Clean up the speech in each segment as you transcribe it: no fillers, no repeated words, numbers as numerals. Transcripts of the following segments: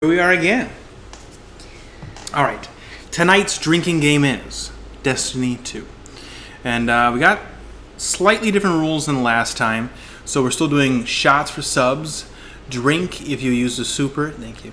Here we are again. All right. Tonight's drinking game is Destiny 2. And we got slightly different rules than last time. So we're still doing shots for subs, drink if you use the super, thank you,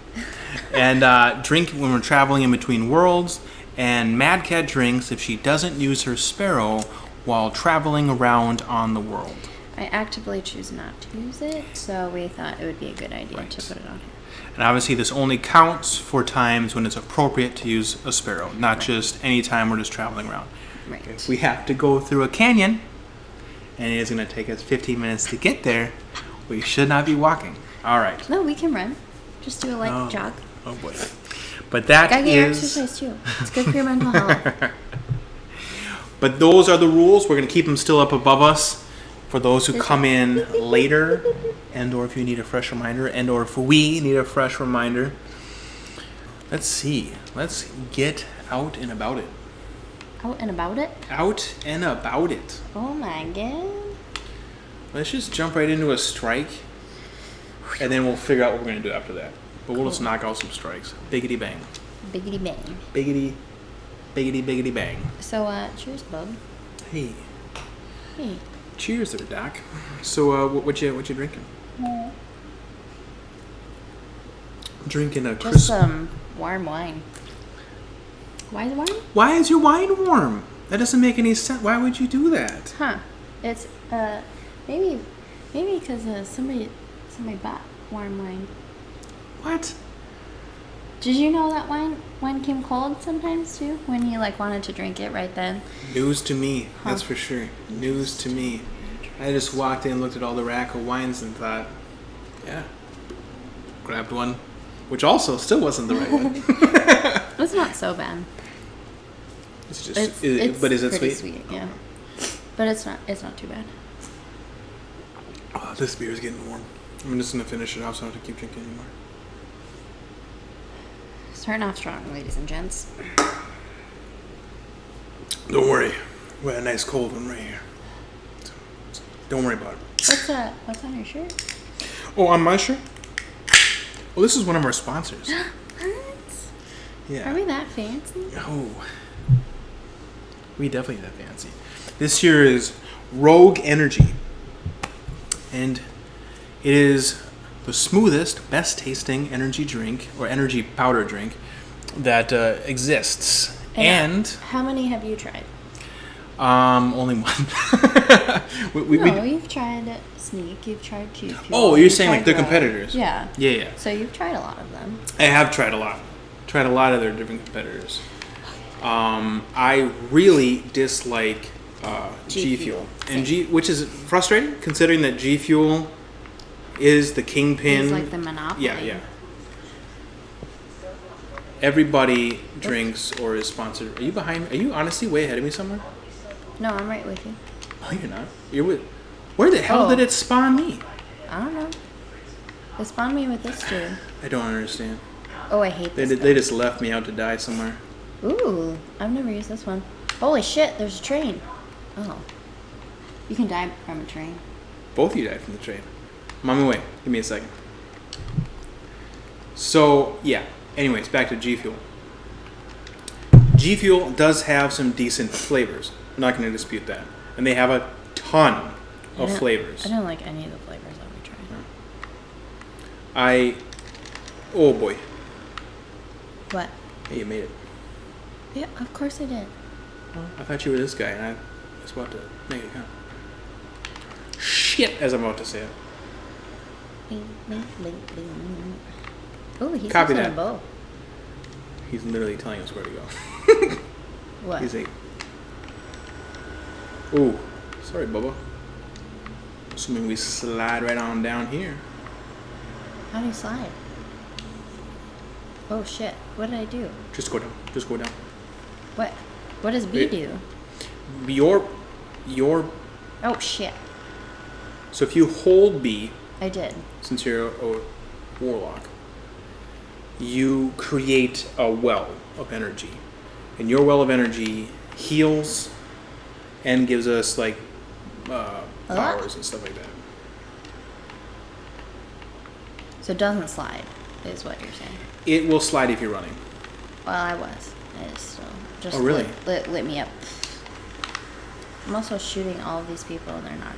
and drink when we're traveling in between worlds, and Mad Cat drinks if she doesn't use her sparrow while traveling around on the world. I actively choose not to use it, so we thought it would be a good idea to put it on here. And obviously this only counts for times when it's appropriate to use a sparrow, not just any time we're just traveling around. Right. If we have to go through a canyon, and it is going to take us 15 minutes to get there, we should not be walking. All right. No, we can run. Just do a light jog. Oh boy. But that Gotta get your is... exercise too. It's good for your mental health. But those are the rules. We're going to keep them still up above us for those who come in later, and or if you need a fresh reminder, and or if we need a fresh reminder. Let's see. Let's get out and about it. Out and about it? Out and about it. Oh my god. Let's just jump right into a strike, and then we'll figure out what we're going to do after that. But we'll just knock out some strikes. Biggity bang. Biggity bang. Biggity, biggity, biggity bang. So, cheers, bub. Hey. Hey. Cheers there, Doc. So, what you drinking? Drinking a Just crisp... some warm wine. Why is it warm? Why is your wine warm? That doesn't make any sense. Why would you do that? Huh. It's, maybe because, somebody bought warm wine. What? Did you know that wine came cold sometimes too? When you wanted to drink it right then? News to me, that's for sure. News to me. I just walked in, looked at all the rack of wines and thought, yeah. Grabbed one, which also still wasn't the right one. It's not so bad. It's just, but is it pretty sweet? Yeah. But it's not too bad. Oh, this beer is getting warm. I'm just gonna finish it off so I don't have to keep drinking anymore. Starting off strong, ladies and gents. Don't worry, we got a nice cold one right here. So don't worry about it. What's on your shirt? Oh, on my shirt? Well, this is one of our sponsors. What? Yeah. Are we that fancy? Oh, we definitely that fancy. This here is Rogue Energy, and it is the smoothest, best tasting energy drink or energy powder drink that exists. And how many have you tried? only one. You've tried Sneak, you've tried G Fuel. Oh, you're saying they're competitors? Yeah. Yeah. So you've tried a lot of them. I have tried a lot. Tried a lot of their different competitors. I really dislike G Fuel, and which is frustrating considering that G Fuel is the kingpin. It's like the monopoly. Yeah. Everybody drinks or is sponsored. Are you behind? Are you honestly way ahead of me somewhere? No, I'm right with you. Oh, you're not. You're with. Where the hell did it spawn me? I don't know. It spawned me with this dude. I don't understand. Oh, I hate this. They just left me out to die somewhere. Ooh, I've never used this one. Holy shit, there's a train. Oh. You can die from a train. Both of you died from the train. I'm on my way. Give me a second. So, yeah. Anyways, back to G Fuel. G Fuel does have some decent flavors. I'm not going to dispute that. And they have a ton of flavors. I don't like any of the flavors that we tried. Oh boy. What? Hey, you made it. Yeah, of course I did. Oh, I thought you were this guy, and I was about to make it count. Shit, as I'm about to say it. Bing, bing, bing, bing. Oh, he's Copy using that. a bow. He's literally telling us where to go. What? He's like, oh, sorry, Bubba. Assuming we slide right on down here. How do you slide? Oh shit, what did I do? Just go down. Just go down. What? What does B do? Your. Oh shit. So if you hold B, I did. since you're a warlock, you create a well of energy. And your well of energy heals and gives us powers and stuff like that. So it doesn't slide, is what you're saying. It will slide if you're running. Well, I was. I just Oh, really? lit me up. I'm also shooting all of these people and they're not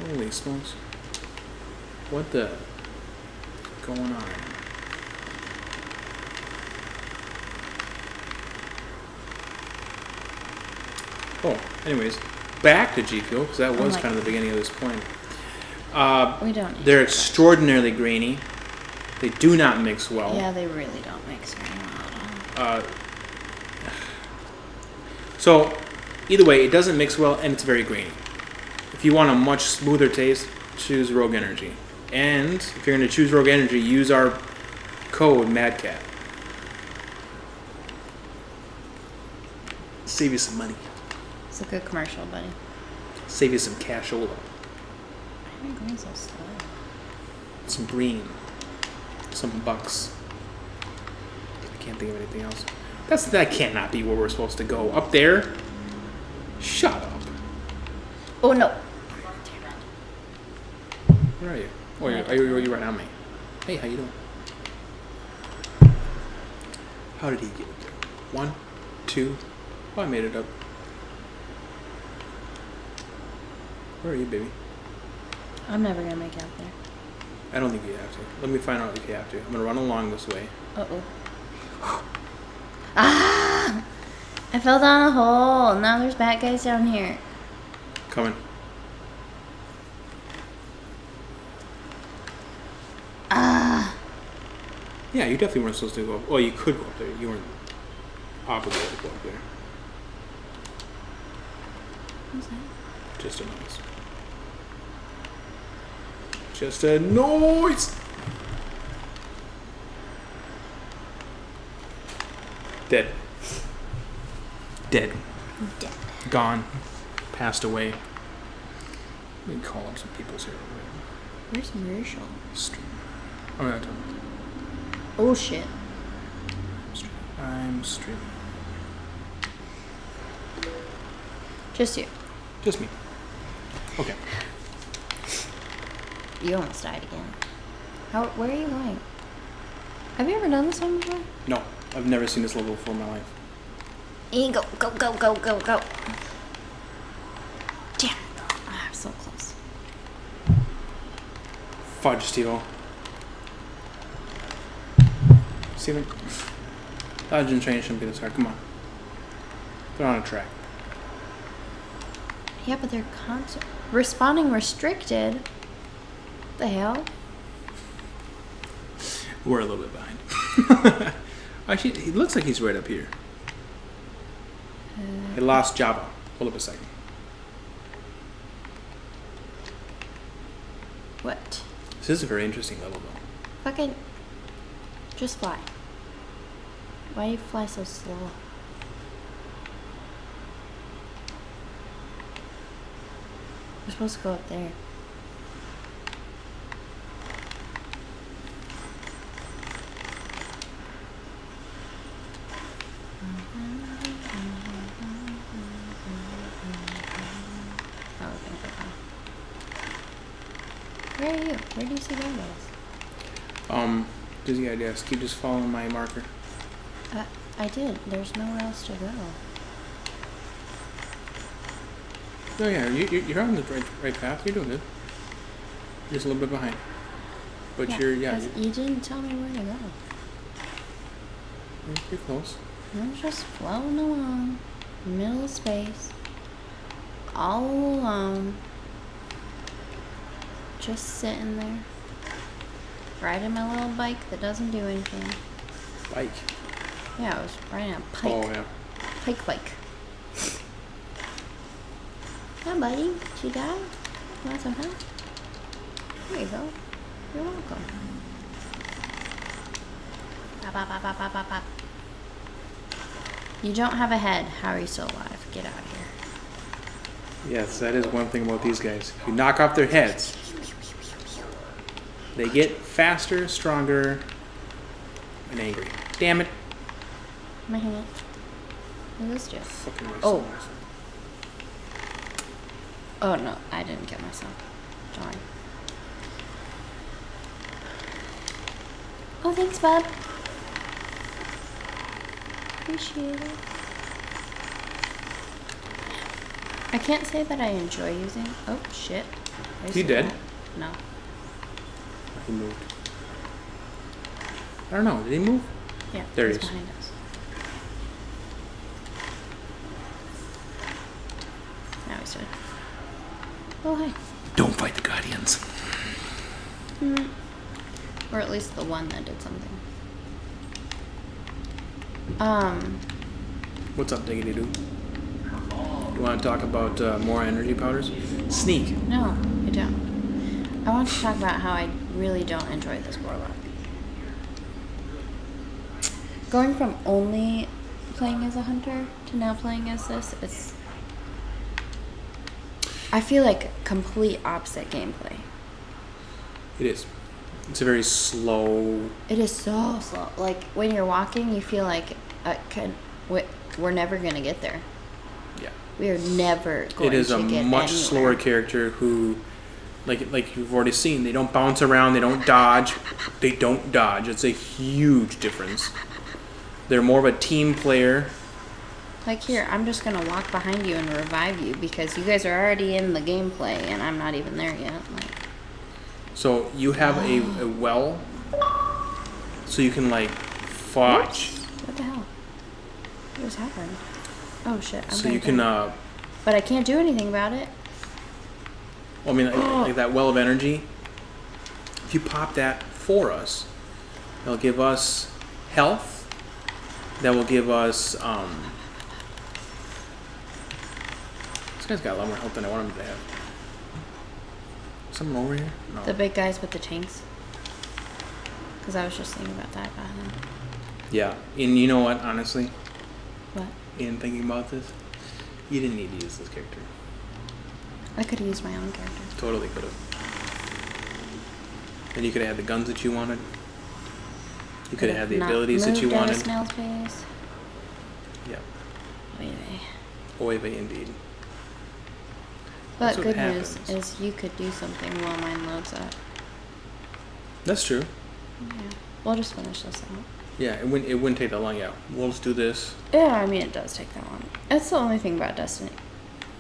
dying. Holy smokes. What the going on? Oh, anyways, back to G Fuel, because that was my- kind of the beginning of this point. We don't need They're to- extraordinarily grainy. They do not mix well. Yeah, they really don't mix very well at all. So, either way, it doesn't mix well and it's very grainy. If you want a much smoother taste, choose Rogue Energy. And if you're going to choose Rogue Energy, use our code MADCAT. Save you some money. It's a good commercial, buddy. Save you some cashola. Why am I going so slow? Some green. Some bucks. I can't think of anything else. That cannot be where we're supposed to go. Up there? Shut up. Oh no! Where are you? Oh, you're right on me. Hey, how you doing? How did he get up there? 1, 2. Oh, I made it up. Where are you, baby? I'm never gonna make it out there. I don't think you have to. Let me find out if you have to. I'm gonna run along this way. Uh-oh. Ah! I fell down a hole. Now there's bad guys down here. Coming. Ah! Yeah, you definitely weren't supposed to go up. Well, you could go up there. You weren't obligated to go up there. What's that? Just a noise. Just a noise! Dead. Dead. Dead. Gone. Passed away. Let me call up some people's here. Where's Marshall? Stream. Oh, yeah, Oh shit. I'm streaming. Just you. Just me. Okay. You almost died again. Where are you going? Have you ever done this one before? No, I've never seen this level before in my life. And go, go, go, go, go, go. Damn. Ah, so close. Fudge, Steve-O. Steven. Dodge and train shouldn't be this hard. Come on. They're on a track. Yeah, but they're responding restricted. The hell? We're a little bit behind. Actually, he looks like he's right up here. He lost Java. Hold up a second. What? This is a very interesting level, though. Fucking. Just fly. Why do you fly so slow? We're supposed to go up there. Oh, okay, okay. Where are you? Where do you see bad guys? Dizzy ideas. Keep just following my marker. I did. There's nowhere else to go. Oh yeah, you're on the right path. You're doing good. Just a little bit behind. But yeah, 'cause you didn't tell me where to go. you're close. I'm just floating along, middle of space, all alone, just sitting there, riding my little bike that doesn't do anything. Bike. Yeah, I was riding a pike, Oh yeah. pike bike. Hi, buddy. Did you die? You want some help? There you go. You're welcome. Bop, bop, bop, bop, bop, bop, bop. You don't have a head. How are you still alive? Get out of here. Yes, that is one thing about these guys. If you knock off their heads, they get faster, stronger, and angry. Damn it. My hand. What does this do? Fucking Oh. Oh no, I didn't get myself. Darn. Oh, thanks, bub. Appreciate it. I can't say that I enjoy using. Oh shit! I He see dead? that. No. He moved. I don't know. Did he move? Yeah. There he he's is. behind us. Now he's dead. Oh hi. Don't fight the Guardians. Or at least the one that did something. What's up, Diggity Doo? You want to talk about more energy powders? Sneak. No, I don't. I want to talk about how I really don't enjoy this warlock. Going from only playing as a hunter to now playing as this, I feel like complete opposite gameplay. It is. It's a very slow. It is so slow. Like when you're walking, you feel like we're never gonna get there. Yeah. We are never going It is to a get much anywhere. slower character who, like you've already seen, they don't bounce around, they don't dodge. They don't dodge. It's a huge difference. They're more of a team player. Like here, I'm just gonna walk behind you and revive you because you guys are already in the gameplay and I'm not even there yet. Like, So you have a well, so you can like fudge. what the hell? What just happened? Oh shit! I'm So gonna you can, die. But I can't do anything about it. I mean, like that well of energy. If you pop that for us, it'll give us health. That will give us. This guy's got a lot more health than I want him to have. Someone over here? No. The big guys with the tanks. Because I was just thinking about that about him. Yeah, and you know what? Honestly, What? in thinking about this, you didn't need to use this character. I could have used my own character. Totally could have. And you could have had the guns that you wanted. You could have had the Not abilities that you moved out of wanted. snail's pace. Yeah. Anyway. Oy vey indeed. But That's what good news happens. is you could do something while mine loads up. That's true. Yeah. We'll just finish this out. Yeah, it wouldn't take that long. Yeah, we'll just do this. Yeah, I mean, it does take that long. That's the only thing about Destiny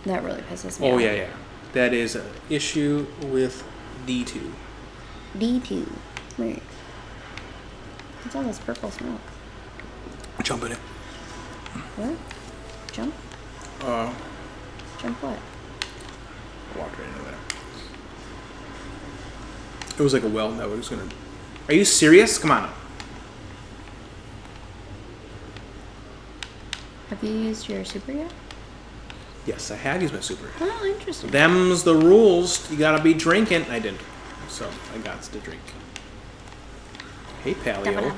that really pisses me off. Oh yeah. That is an issue with D2. D2. Wait. What's all this purple smoke? Jump in it. What? Jump? Jump what? Walked right into that. It was like a well that was gonna. Are you serious? Come on. Have you used your super yet? Yes, I have used my super. Oh, interesting. Them's the rules. You gotta be drinking. I didn't. So I got to drink. Hey, Paleo.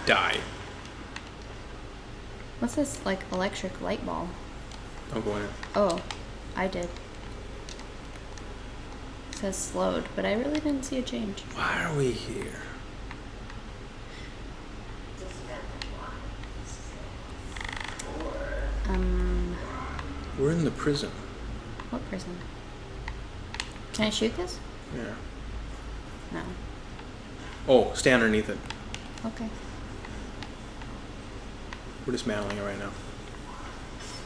Die. What's this, like, electric light ball? Don't go in it. Oh, I did. It says slowed, but I really didn't see a change. Why are we here? We're in the prison. What prison? Can I shoot this? Yeah. No. Oh, stay underneath it. Okay. We're dismantling it right now.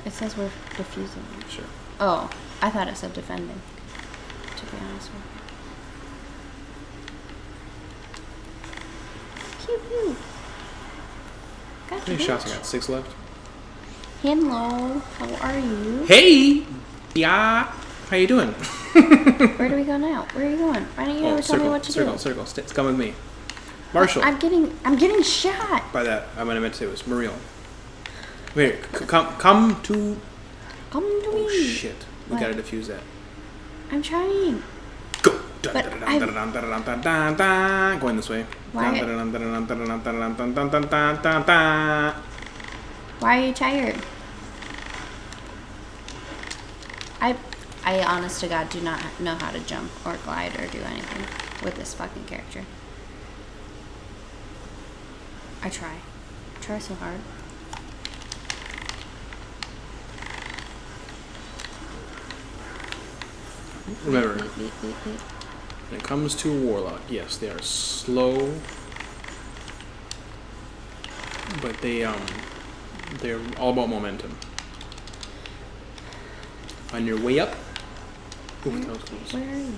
It says we're defusing it. Sure. Oh, I thought it said defending, to be honest with you. Pew pew. Got How many shots I got? 6 left? Hello, how are you? Hey! Yeah! How you doing? Where do we go now? Where are you going? Why don't you ever tell me what to do? Circle. Come with me. Marshall. I'm getting shot. By that, I meant to say it was Muriel. Wait, come to. Come to Oh me. shit! We What? gotta defuse that. I'm trying. Go. But I'm- Going this way. Why? Why are you tired? I honest to God do not know how to jump or glide or do anything with this fucking character. I try. Try so hard. Remember, Wait. when it comes to Warlock, yes, they are slow. but they're all about momentum. On your way up. Ooh, that was close. Where are you?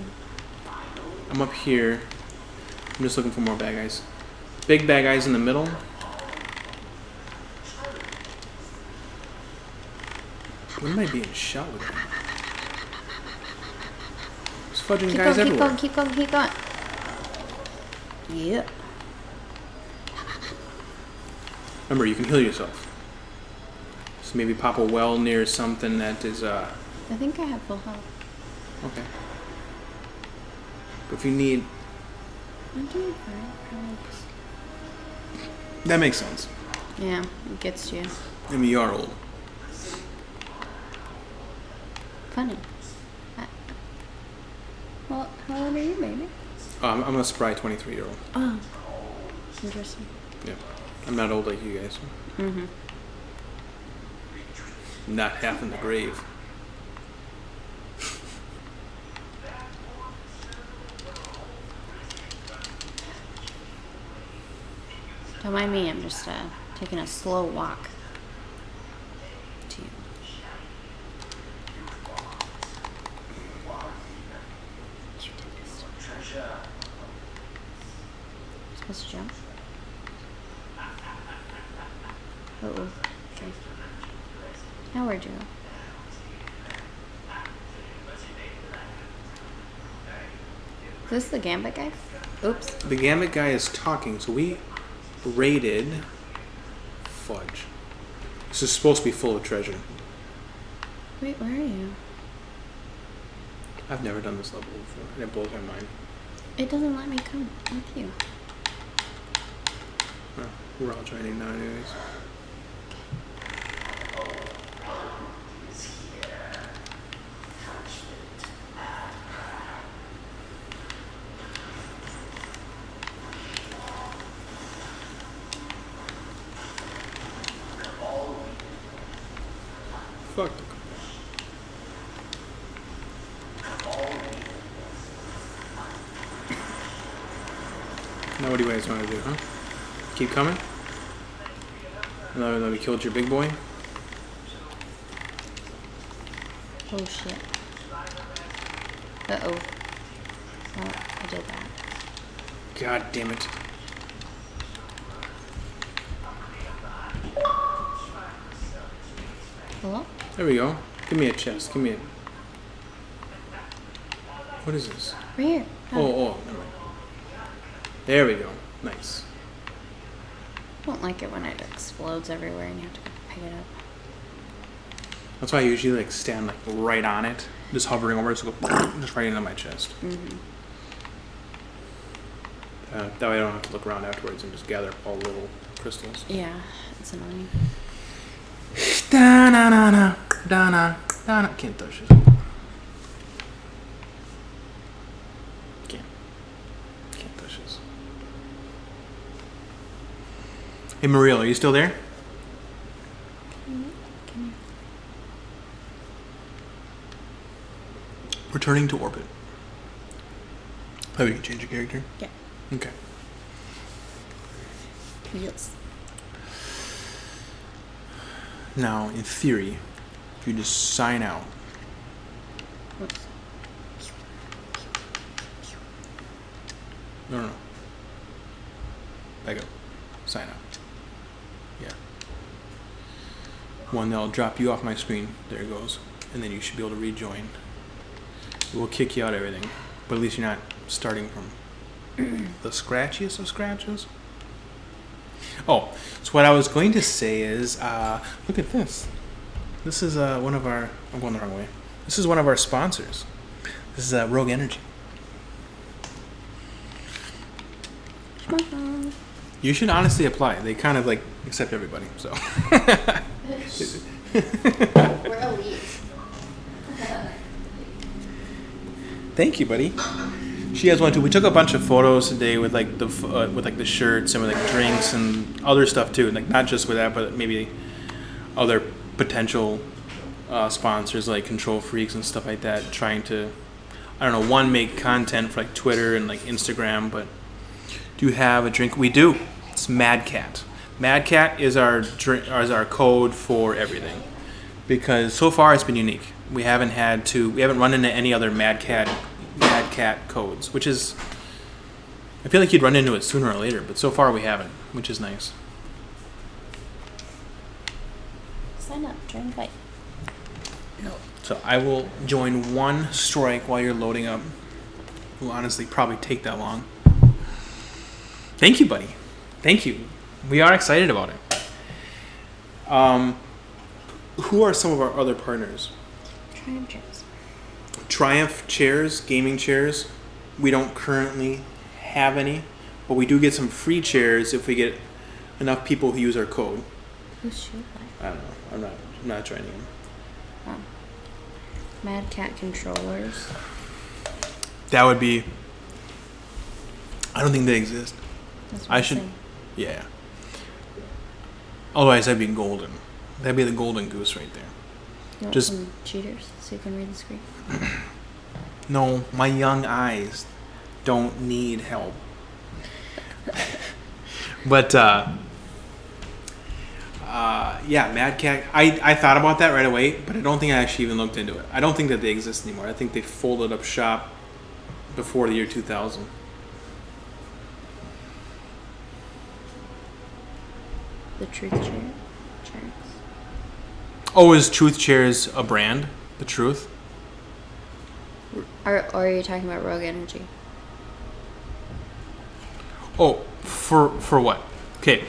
I'm up here. I'm just looking for more bad guys. Big bad guys in the middle. When am I being shot with that? There's fudging guys everywhere. Keep going. Yep. Remember, you can heal yourself. So maybe pop a well near something that is, I think I have full health. okay. But if you need... I'm doing fine. Probably just... That makes sense. Yeah, it gets you. I mean, you are old. Funny. Well, how old are you, baby? I'm a spry 23-year-old. Oh, interesting. Yeah. I'm not old like you guys. Mm-hmm. Not half in the grave. Don't mind me, I'm just taking a slow walk to you. You did this. Supposed to jump? Oh, okay. Now where'd you go? Is this the Gambit guy? Oops. The Gambit guy is talking, so we raided fudge. This is supposed to be full of treasure. Wait, where are you? I've never done this level before, and it blows my mind. It doesn't let me come with you. Oh, we're all joining now anyways. Fuck the Now what do you guys want to do, huh? Keep coming? Now that we killed your big boy? Oh shit. Uh-oh. Oh, I did that. God damn it. Hello? There we go. Give me a chest. Give me a... What is this? Right here. Oh, never mind. There we go. Nice. I don't like it when it explodes everywhere and you have to go pick it up. That's why I usually like stand like right on it, just hovering over it, so go just right into my chest. Mm-hmm. That way I don't have to look around afterwards and just gather up all the little crystals. Yeah, it's annoying. Da-na-na-na, da-na, da-na. Can't touch it. Can't touch this. Hey, Mariel, are you still there? Come here. Returning to orbit. Oh, you can change your character? Yeah. Okay. Yes. Now, in theory, if you just sign out. Oops. No. Back up. Sign out. Yeah. One that'll drop you off my screen. There it goes. And then you should be able to rejoin. It will kick you out of everything. But at least you're not starting from the scratchiest of scratches. Oh, so what I was going to say is, look at this. This is one of our... I'm going the wrong way. This is one of our sponsors. This is Rogue Energy. You should honestly apply. They kind of like accept everybody, so. We're elite. Thank you, buddy. She has one too. We took a bunch of photos today with like the shirts and with like drinks and other stuff too. Like not just with that, but maybe other potential sponsors like Control Freaks and stuff like that. Trying to, I don't know, one, make content for like Twitter and like Instagram. But do you have a drink? We do. It's Mad Cat. Mad Cat is our code for everything, because so far it's been unique. We haven't run into any other Mad Cat codes, which is, I feel like you'd run into it sooner or later, but so far we haven't, which is nice. Sign up. Join fight. So I will join one strike while you're loading up. Will honestly probably take that long. Thank you, buddy. Thank you. We are excited about it. Who are some of our other partners? Triumph chairs. Triumph chairs, gaming chairs. We don't currently have any, but we do get some free chairs if we get enough people who use our code. Who's shoe I don't know. I'm not joining them. Oh. Mad Cat controllers. That would be. I don't think they exist. That's what I I'm should. saying. Yeah. Otherwise, that'd be golden. That'd be the golden goose right there. You want Just- some cheaters so you can read the screen? No, my young eyes don't need help. But yeah, Mad Cat. I thought about that right away, but I don't think I actually even looked into it. I don't think that they exist anymore. I think they folded up shop before the year 2000. The Truth chair. Chairs. Oh, is Truth Chairs a brand? The Truth? Or are you talking about Rogue Energy? Oh, for what? Okay.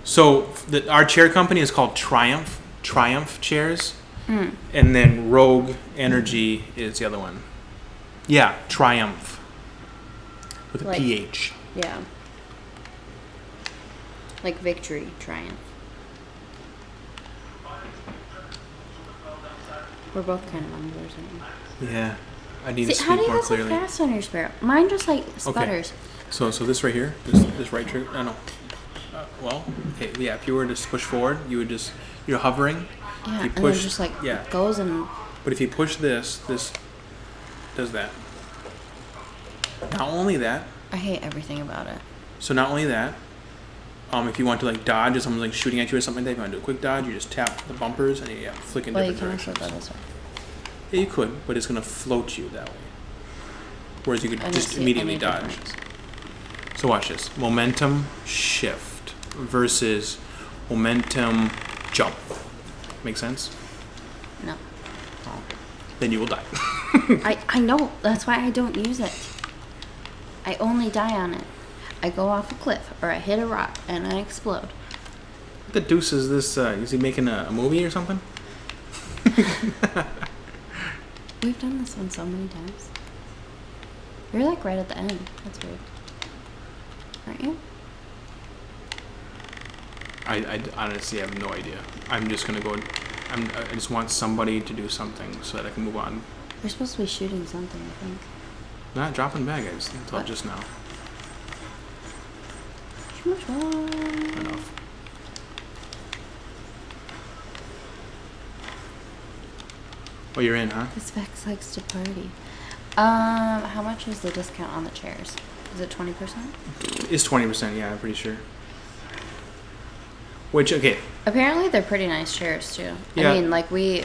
So our chair company is called Triumph Chairs, and then Rogue Energy is the other one. Yeah, Triumph with a Like- PH. Yeah. Like Victory, Triumph. We're both kind of on yours, aren't we? Yeah, I need to See, how speak do you more go so clearly. fast on your Sparrow? Mine just like sputters. So this right here, this right trigger. No. Well, okay, yeah. If you were to push forward, you're hovering. Yeah, If you and then push, just like yeah. goes and But if you push this does that. Not only that, I hate everything about it. so not only that, if you want to like dodge if someone's like shooting at you or something like that, if you want to do a quick dodge, you just tap the bumpers and you flick in Well, you different can also directions. go this way. Yeah, you could, but it's gonna float you that way. Whereas you could I don't just see immediately any dodge. difference. So watch this. Momentum shift versus momentum jump. Make sense? No. Oh. Then you will die. I know. That's why I don't use it. I only die on it. I go off a cliff or I hit a rock and I explode. What the deuce is this? Is he making a movie or something? We've done this one so many times. You're like right at the end. That's weird. Aren't you? I honestly have no idea. I'm just gonna go. I just want somebody to do something so that I can move on. We're supposed to be shooting something, I think. Not dropping bag guys until What? just now. Enough. Enough. Oh, you're in, huh? This Vex likes to party. How much is the discount on the chairs? Is it 20%? It's 20%. Yeah, I'm pretty sure. Which okay. Apparently they're pretty nice chairs too. Yeah. I mean, like we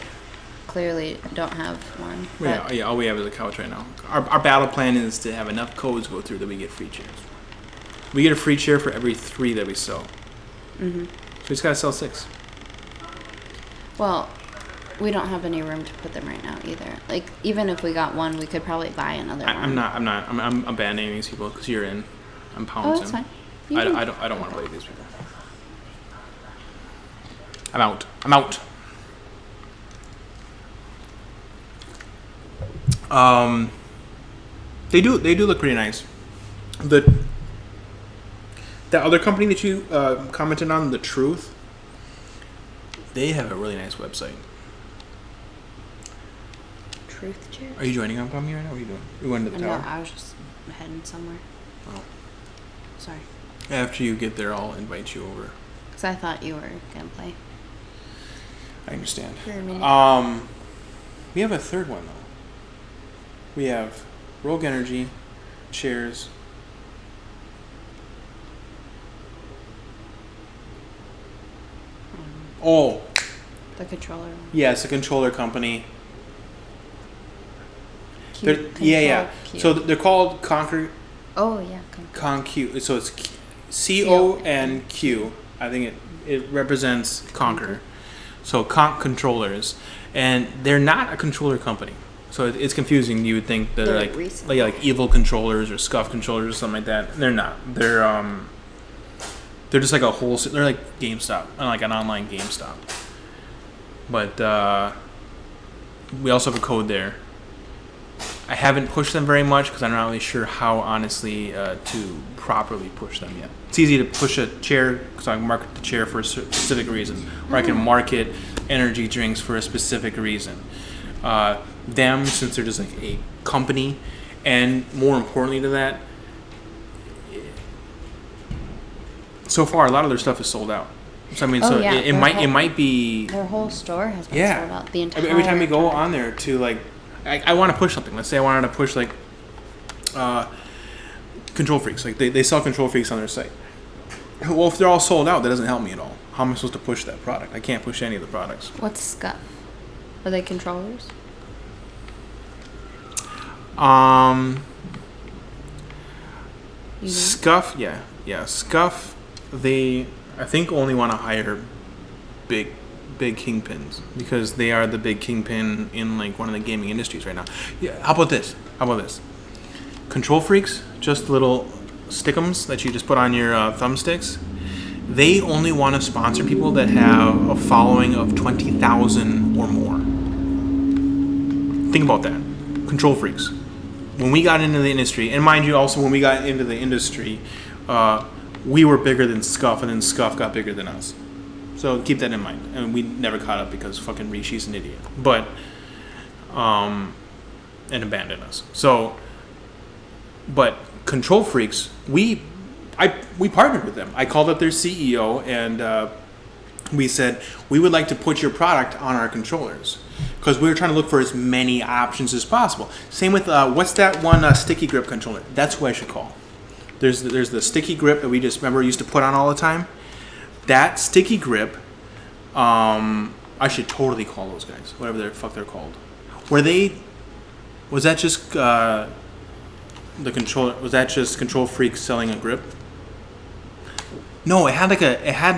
clearly don't have one. But Yeah, all we have is a couch right now. Our battle plan is to have enough codes go through that we get free chairs. We get a free chair for every 3 that we sell. Mhm. So we just gotta sell 6. Well, we don't have any room to put them right now either. Like even if we got one, we could probably buy another one. I'm abandoning these people because you're in. I'm pouncing. Oh, that's fine. You I can- don't want to play with these people. I'm out. They do look pretty nice. That other company that you commented on, The Truth, they have a really nice website. Truth chair. Are you joining up on me right now? What are you doing? You going to the No, tower? I was just heading somewhere. Oh. Sorry, After you get there, I'll invite you over. because I thought you were gonna play I understand. for a minute. We have a third one though. We have Rogue Energy, chairs. Oh, The controller. yeah, it's a controller company. Q, Yeah. Q. So they're called Conquer Oh yeah. Conq. So it's CONQ. I think it represents Conquer. So Conq controllers, and they're not a controller company. So it's confusing. You would think they're like recent. like evil controllers or scuff controllers or something like that. They're not. They're just like a wholesale. They're like GameStop, like an online GameStop. But we also have a code there. I haven't pushed them very much because I'm not really sure how, honestly, to properly push them yet. It's easy to push a chair because I can market the chair for a specific reason, or I can market energy drinks for a specific reason. Them, since they're just like a company, and more importantly to that, so far a lot of their stuff is sold out. So I mean, it might be their whole store has been sold out. The entire every time we go on there to like. I want to push something. Let's say I wanted to push like Control Freaks. Like they sell Control Freaks on their site. Well, if they're all sold out, that doesn't help me at all. How am I supposed to push that product? I can't push any of the products. What's Scuff? Are they controllers? Scuff, yeah. Scuff. They, I think, only want to hire big kingpins because they are the big kingpin in like one of the gaming industries right now. Yeah. How about this? Control Freaks, just little stickums that you just put on your thumbsticks. They only want to sponsor people that have a following of 20,000 or more. Think about that. Control Freaks. When we got into the industry, and mind you, also when we got into the industry, we were bigger than Scuff, and then Scuff got bigger than us. So keep that in mind. And we never caught up because fucking Rishi's an idiot. But, and abandoned us. So, but Control Freaks, we partnered with them. I called up their CEO and we said, we would like to put your product on our controllers. Because we were trying to look for as many options as possible. Same with, what's that one sticky grip controller? That's who I should call. There's the sticky grip that we just remember used to put on all the time. That sticky grip, I should totally call those guys, whatever the fuck they're called. Was that just the controller? Was that just Control Freak selling a grip? No, it had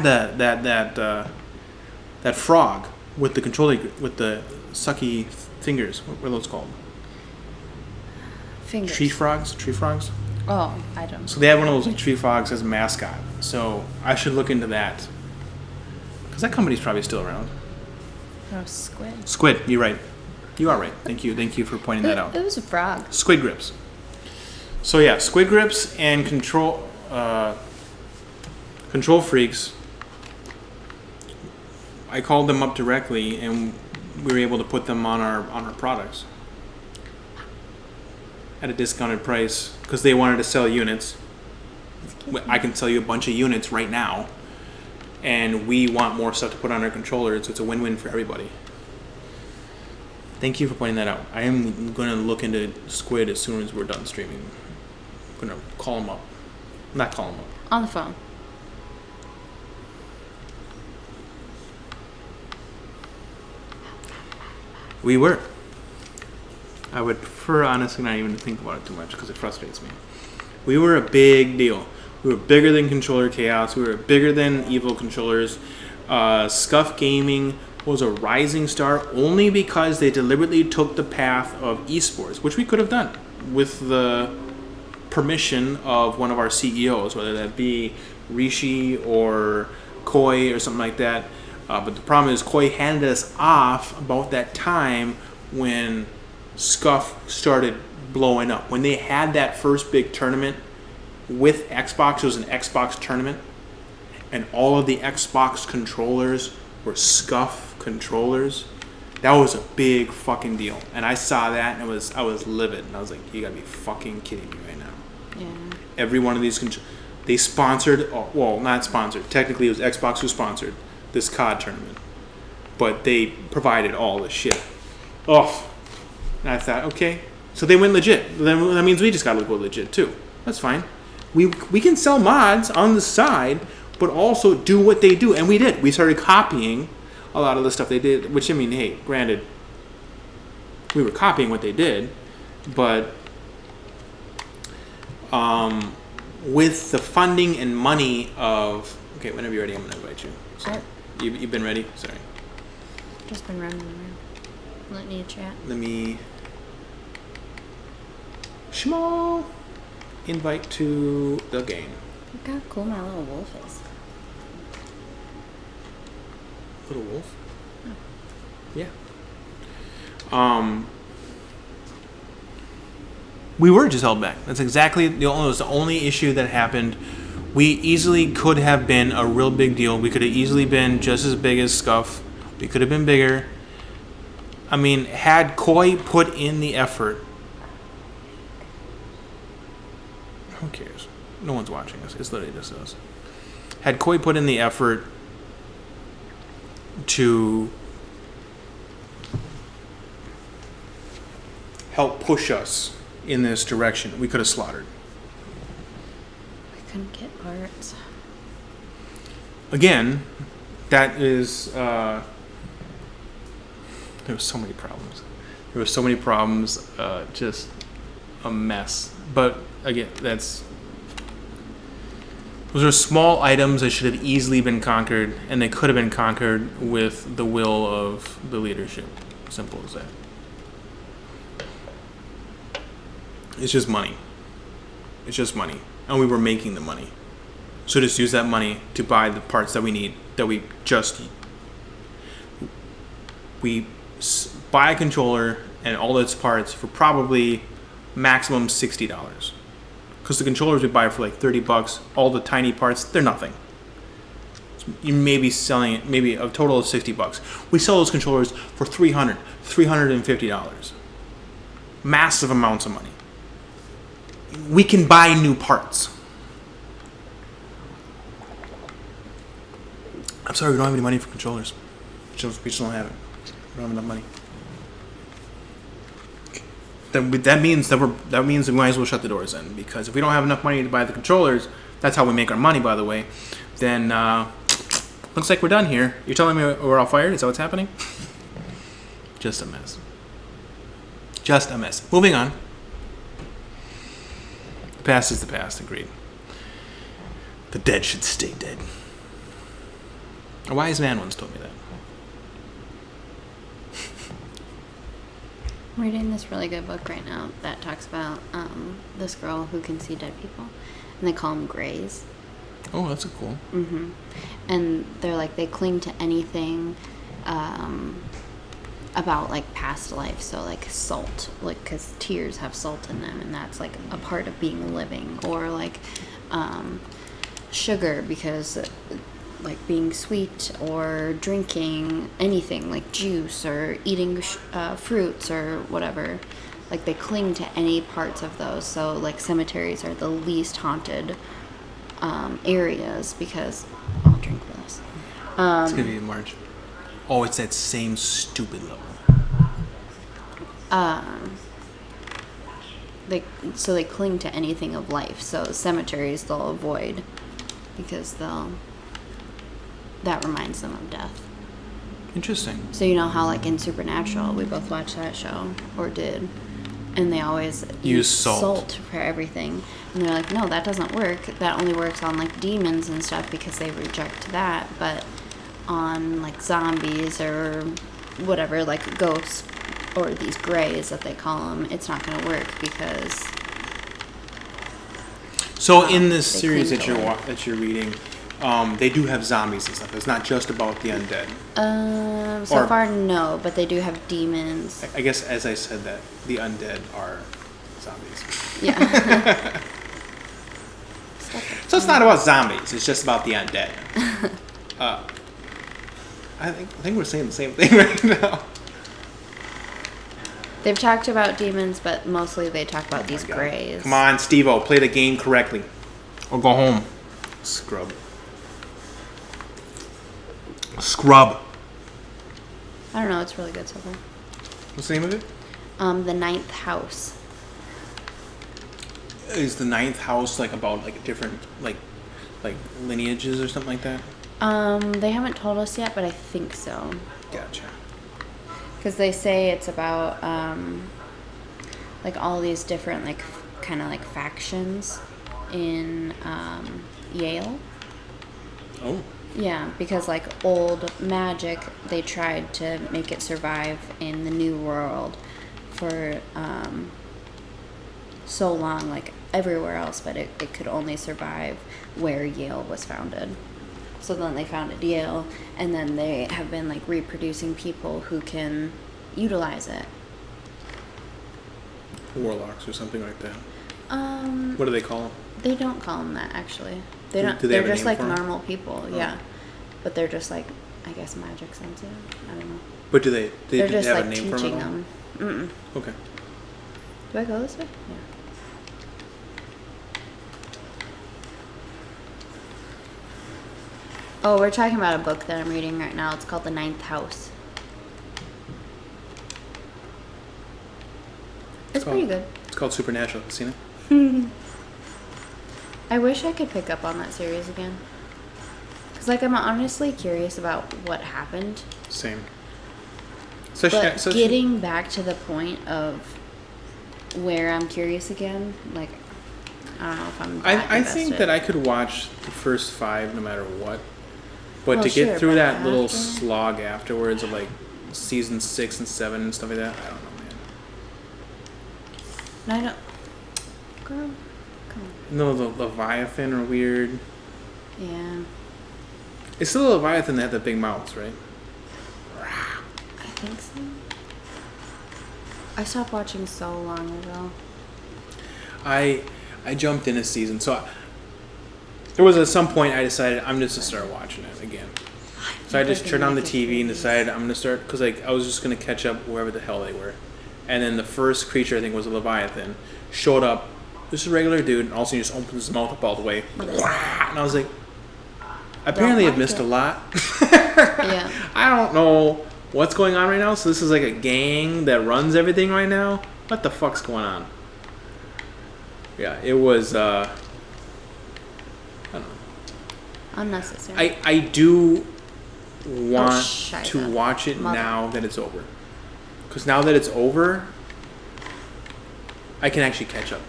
that frog with the controller with the sucky fingers. What were those called? Fingers. Tree frogs. Oh, I don't know. So they had one of those like tree frogs as a mascot. So I should look into that. Because that company's probably still around. Oh, Squid. Squid, you're right. You are right. Thank you for pointing that out. It was a frog. Squid Grips. So yeah, Squid Grips and Control Freaks. I called them up directly and we were able to put them on our products at a discounted price because they wanted to sell units. I can sell you a bunch of units right now, and we want more stuff to put on our controllers. So it's a win-win for everybody. Thank you for pointing that out. I am going to look into Squid as soon as we're done streaming. I'm going to call them up. Not call them up. On the phone. We were. I would prefer, honestly, not even to think about it too much because it frustrates me. We were a big deal. We were bigger than Controller Chaos. We were bigger than Evil Controllers. Scuff Gaming was a rising star only because they deliberately took the path of esports, which we could have done with the permission of one of our CEOs, whether that be Rishi or Koi or something like that. But the problem is Koi handed us off about that time when Scuff started blowing up. When they had that first big tournament with Xbox, it was an Xbox tournament, and all of the Xbox controllers were Scuff controllers. That was a big fucking deal. And I saw that and I was livid. And I was like, you gotta be fucking kidding me right now. Yeah. Every one of these they sponsored, well, not sponsored. Technically, it was Xbox who sponsored this COD tournament. But they provided all the shit. Oh. And I thought, okay. So they went legit. Then that means we just gotta go legit too. That's fine. We can sell mods on the side, but also do what they do. And we did. We started copying a lot of the stuff they did. Which, I mean, hey, granted, we were copying what they did, but with the funding and money of... Okay, whenever you're ready, I'm going to invite you. Sorry. You've been ready? Sorry. Just been running around. Let me chat. Let me... Small invite to the game. Look how cool my little wolf is. Little wolf? Oh. Yeah. We were just held back. That's exactly the only issue that happened. We easily could have been a real big deal. We could have easily been just as big as Scuff. We could have been bigger. I mean, had Koi put in the effort... Who cares? No one's watching us. It's literally just us. Had Koi put in the effort to help push us in this direction, we could have slaughtered. I couldn't get parts. Again, that is... there were so many problems. Just a mess. But again, those are small items that should have easily been conquered, and they could have been conquered with the will of the leadership. Simple as that. It's just money. And we were making the money. So just use that money to buy the parts that we need, that we buy a controller and all its parts for probably maximum $60. Because the controllers we buy for like $30, all the tiny parts, they're nothing. You may be selling it, maybe a total of $60. We sell those controllers for $350. Massive amounts of money. We can buy new parts. I'm sorry, we don't have any money for controllers. We just don't have it. We don't have enough money. That means we might as well shut the doors then, because if we don't have enough money to buy the controllers, that's how we make our money, by the way, then looks like we're done here. You're telling me we're all fired? Is that what's happening? Just a mess. Moving on. The past is the past, agreed. The dead should stay dead. A wise man once told me that. I'm reading this really good book right now that talks about this girl who can see dead people, and they call them grays. Oh, that's a cool. Mm-hmm. And they're like, they cling to anything about like past life. So like salt, like because tears have salt in them, and that's like a part of being living. Or like sugar, because like being sweet, or drinking anything like juice, or eating fruits or whatever. Like they cling to any parts of those. So like cemeteries are the least haunted areas, because I'll drink for this. It's gonna be in March. Oh, it's that same stupid level. They cling to anything of life. So cemeteries they'll avoid, because that reminds them of death. Interesting. So you know how like in Supernatural, we both watched that show, or did, and they always use salt for everything. And they're like, no, that doesn't work. That only works on like demons and stuff, because they reject that. But on like zombies or whatever, like ghosts or these grays that they call them, it's not going to work, because. So in this series that you're reading, they do have zombies and stuff. It's not just about the undead. So far, no, but they do have demons. I guess, as I said, that the undead are zombies. Yeah. So it's not about zombies. It's just about the undead. I think we're saying the same thing right now. They've talked about demons, but mostly they talk about these grays. Come on, Steve-O, play the game correctly, or go home. Scrub. I don't know. It's really good so far. What's the name of it? The Ninth House. Is the ninth house like about like different like lineages or something like that? They haven't told us yet, but I think so. Gotcha. Because they say it's about, like, all these different, like, kind of like factions in Yale. Oh. Yeah, because, like, old magic, they tried to make it survive in the new world for so long, like, everywhere else, but it could only survive where Yale was founded. So then they founded Yale, and then they have been, like, reproducing people who can utilize it. Warlocks or something like that. What What do they call them? They don't call them that, actually. They don't. Do they They're have a just name like for 'em? normal people, yeah. But they're just like, I guess, magic sensitive. I don't know. But do they They're just have like a name for teaching them at all? them. Okay. Do I go this way? Yeah. Oh, we're talking about a book that I'm reading right now. It's called The Ninth House. It's called- pretty good. It's called Supernatural. You seen it? I wish I could pick up on that series again. Because, like, I'm honestly curious about what happened. Same. But getting back to the point of where I'm curious again, like, I don't know if I'm that I think invested. that I could watch the first 5 no matter what. But Well, to get sure, through but that little after- slog afterwards of like season 6 and 7 and stuff like that, I don't know, man. And I don't... Girl, come on. No, the Leviathan are weird. Yeah, It's still a Leviathan that had the big mouths, right? I think so. I stopped watching so long ago. I jumped in a season, so there was at some point I decided I'm just gonna start watching it again. So I just turned on the TV and decided I'm gonna start because like I was just gonna catch up wherever the hell they were, and then the first creature I think was a Leviathan showed up. Just a regular dude, and all of a sudden he just opens his mouth up all the way, and I was like, apparently I've like missed it. a lot. Yeah. I don't know what's going on right now. So this is like a gang that runs everything right now. What the fuck's going on? Yeah, it was. I don't know. Unnecessary. I do want Shida. to watch it Mother. now that it's over. Because now that it's over, I can actually catch up.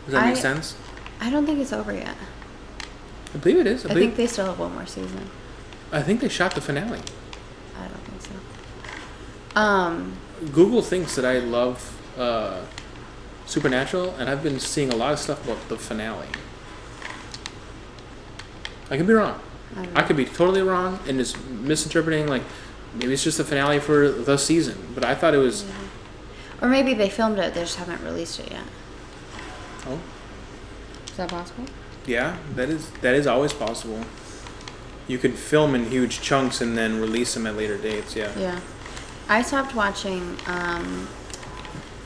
Does that make sense? I don't think it's over yet. I believe it is. I think they still have one more season. I think they shot the finale. I don't think so. Google thinks that I love Supernatural, and I've been seeing a lot of stuff about the finale. I could be wrong. I could be totally wrong and just misinterpreting, like, maybe it's just the finale for the season. But I thought it was... Or maybe they filmed it, they just haven't released it yet. Oh, Is that possible? yeah, that is always possible. You could film in huge chunks and then release them at later dates, yeah. Yeah. I stopped watching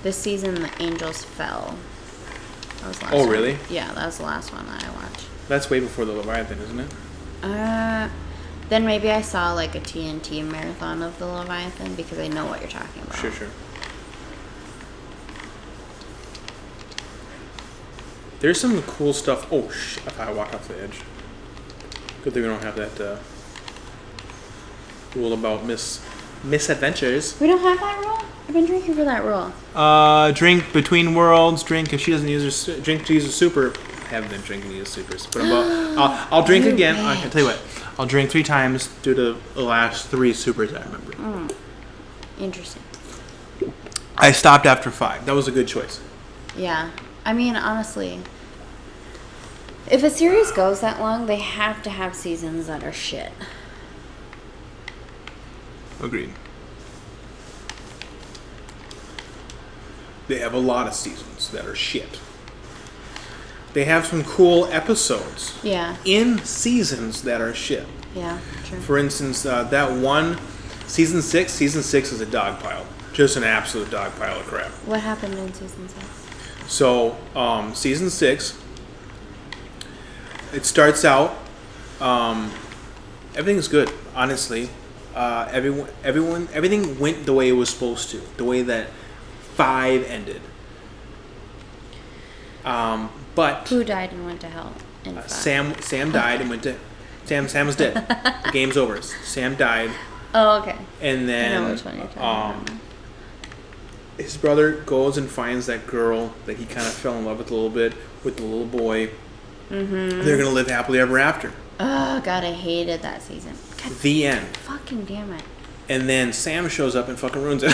this season, The Angels Fell. That was the last Oh, one. really? Yeah, that was the last one that I watched. That's way before the Leviathan, isn't it? Then maybe I saw like a TNT marathon of the Leviathan because I know what you're talking about. Sure. There's some cool stuff. Oh, if I walk off the edge. Good thing we don't have that rule about misadventures. We don't have that rule? I've been drinking for that rule. Drink between worlds. Drink if she doesn't use her drink to use a super. I haven't been drinking to use supers, but I'll drink You again. bitch. I can tell you what. I'll drink 3 times due to the last 3 supers I remember. Interesting. I stopped after 5. That was a good choice. Yeah. I mean, honestly, if a series goes that long, they have to have seasons that are shit. Agreed. They have a lot of seasons that are shit. They have some cool episodes Yeah. in seasons that are shit. Yeah, true. For instance, that one, season 6 is a dog pile. Just an absolute dog pile of crap. What happened in season 6? So, season 6, it starts out, everything's good, honestly. Everything went the way it was supposed to. The way that 5 ended. But Who died and went to hell in 5? Sam died and went to Sam was dead. The game's over. Sam died, Oh, okay. and I know then which one you're talking about. his brother goes and finds that girl that he kind of fell in love with a little bit, with the little boy. Mm-hmm. They're gonna live happily ever after. Oh God, I hated that season. God, The end. fucking damn it. And then Sam shows up and fucking ruins it.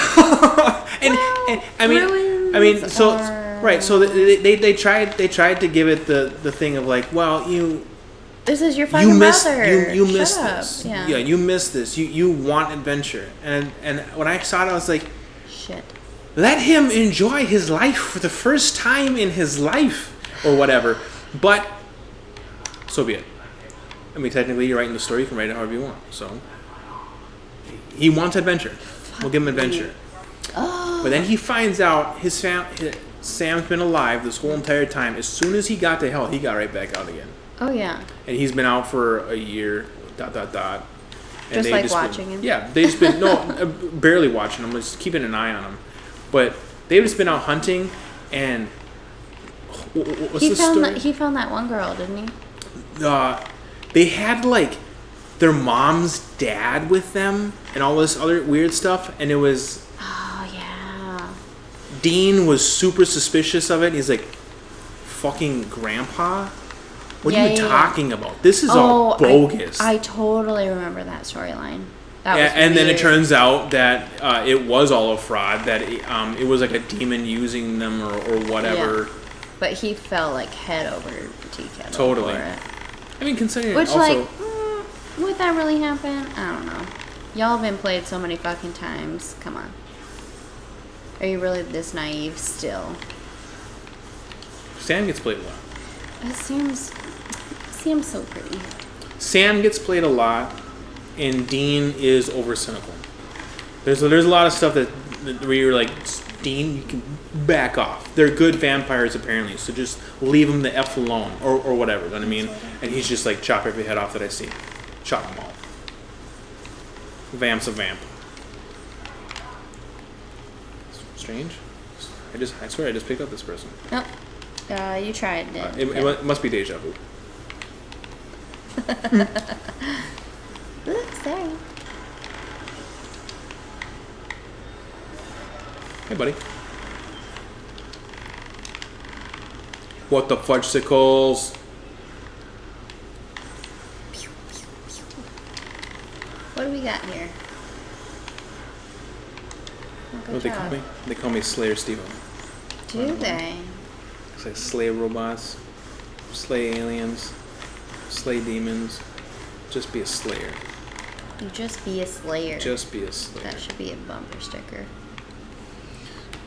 and ruins so are- right. So they tried to give it the thing of like, well, This is your fucking you missed brother. you Shut missed up. this. Yeah. You missed this. You want adventure. And when I saw it, I was like, Shit. let him enjoy his life for the first time in his life or whatever. But so be it. I mean, technically, you're writing the story. You can write it however you want. So he wants adventure. We'll give him adventure. Oh. But then he finds out Sam's been alive this whole entire time. As soon as he got to hell, he got right back out again. Oh yeah. And he's been out for a year. And Just they've like watching been, him? Yeah, they've just been barely watching him, just keeping an eye on him. But they've just been out hunting, and what's the story? He found that one girl, didn't he? They had like their mom's dad with them and all this other weird stuff, and it was Oh yeah. Dean was super suspicious of it. He's like, fucking grandpa? What are you talking about? This is all bogus. I totally remember that storyline. And then it turns out that it was all a fraud, that it was like a demon using them or whatever. Yeah. But he fell like head over tea kettle Totally. for it. I mean, considering Which, also... would that really happen? I don't know. Y'all have been played so many fucking times. Come on. Are you really this naive still? Sam gets played a lot. It seems so pretty. Sam gets played a lot, and Dean is over cynical. There's a lot of stuff that where you're like, Dean, you can back off. They're good vampires apparently, so just leave them the F alone, or whatever. You know what I mean? And he's just like, chop every head off that I see. Chop them all. Vamp's a vamp. Strange. I swear I just picked up this person. Nope. You tried it. It must be deja vu. Oops, sorry. Hey, buddy. What the fudgesicles? What do we got here? Oh, What they call me? They call me Slayer Stevo. Do they? It's like slay robots, slay aliens, slay demons. Just be a slayer. You just be a slayer. Just be a slayer. That should be a bumper sticker.